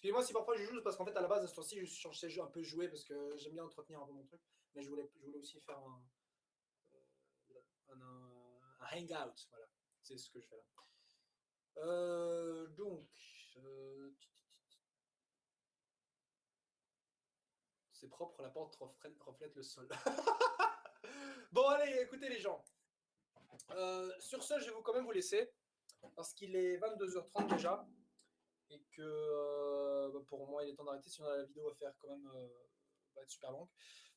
Excusez-moi si parfois je joue, parce qu'en fait à la base à ce temps-ci je suis censé un peu jouer parce que j'aime bien entretenir un peu mon truc, mais je voulais aussi faire un hangout, voilà, c'est ce que je fais là. Donc, c'est propre, la porte reflète le sol. Bon allez, écoutez les gens, sur ce je vais quand même vous laisser, parce qu'il est 22h30 déjà, et que pour moi il est temps d'arrêter, sinon la vidéo va faire quand même va être super longue.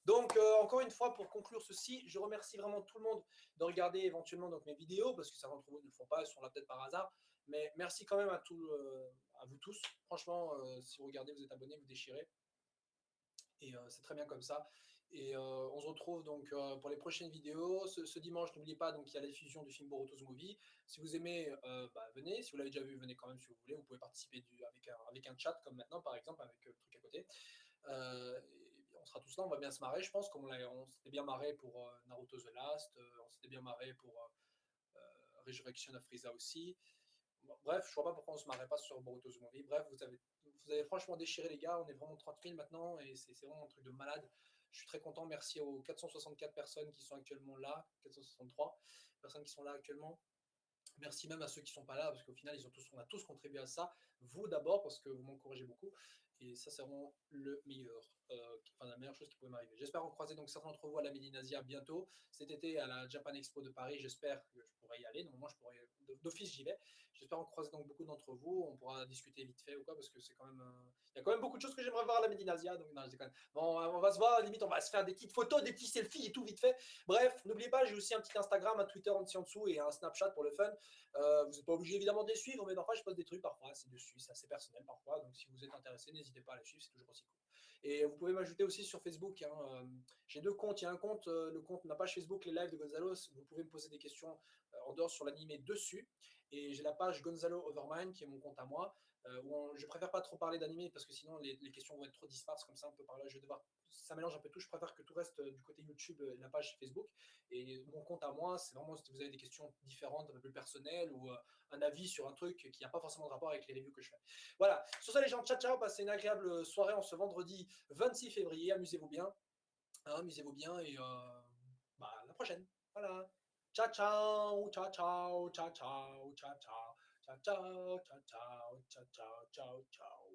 Donc encore une fois pour conclure ceci, je remercie vraiment tout le monde de regarder éventuellement donc mes vidéos, parce que certains d'entre vous ne le font pas, ils sont là peut-être par hasard, mais merci quand même à vous tous. Franchement, si vous regardez, vous êtes abonnés, vous déchirez, et c'est très bien comme ça. Et on se retrouve donc pour les prochaines vidéos. Ce dimanche, n'oubliez pas, donc il y a la diffusion du film Boruto's Movie. Si vous aimez, venez. Si vous l'avez déjà vu, venez quand même si vous voulez. Vous pouvez participer avec un chat comme maintenant, par exemple, avec le truc à côté. On sera tous là, on va bien se marrer, je pense, comme on s'était bien marré pour Naruto The Last, on s'était bien marré pour Resurrection of Frieza aussi. Bref, je ne vois pas pourquoi on ne se marrait pas sur Boruto's Movie. Bref, vous avez franchement déchiré les gars, on est vraiment 30 000 maintenant et c'est vraiment un truc de malade. Je suis très content, merci aux 464 personnes qui sont actuellement là, 463 personnes qui sont là actuellement. Merci même à ceux qui ne sont pas là, parce qu'au final, on a tous contribué à ça. Vous d'abord, parce que vous m'encouragez beaucoup. Et ça, c'est vraiment le meilleur, enfin, la meilleure chose qui pouvait m'arriver. J'espère en croiser donc certains d'entre vous à la Médinasia bientôt. Cet été, à la Japan Expo de Paris, j'espère que je pourrai y aller. Normalement, je pourrais, d'office, j'y vais. J'espère en croiser donc beaucoup d'entre vous. On pourra discuter vite fait ou quoi, parce que c'est quand même. Il y a quand même beaucoup de choses que j'aimerais voir à la Médinasia. Donc, non, je déconne. Bon, on va se voir, limite, on va se faire des petites photos, des petits selfies et tout vite fait. Bref, n'oubliez pas, j'ai aussi un petit Instagram, un Twitter en dessous et un Snapchat pour le fun. Vous n'êtes pas obligé évidemment de les suivre, mais parfois je poste des trucs, parfois c'est dessus, c'est assez personnel parfois. Donc si vous êtes intéressé, n'hésitez pas à les suivre, c'est toujours aussi cool. Et vous pouvez m'ajouter aussi sur Facebook. Hein, j'ai deux comptes. Il y a un compte, le compte, ma page Facebook, les lives de Gonzalos. Vous pouvez me poser des questions en dehors sur l'animé dessus. Et j'ai la page Gonzalo Overmind qui est mon compte à moi. Où je préfère pas trop parler d'animé parce que sinon les questions vont être trop disparses comme ça. On peut parler, je vais devoir, ça mélange un peu tout. Je préfère que tout reste du côté YouTube et la page Facebook. Et mon compte à moi, c'est vraiment si vous avez des questions différentes, un peu plus personnelles ou un avis sur un truc qui n'a pas forcément de rapport avec les reviews que je fais. Voilà. Sur ça, les gens, ciao, ciao. Passez une agréable soirée en ce vendredi 26 février. Amusez-vous bien. Hein, amusez-vous bien et bah, à la prochaine. Voilà. Ciao, ciao, ciao, ciao, ciao, ciao, ciao, ciao, ciao, ciao, ciao, ciao, ciao, ciao, ciao.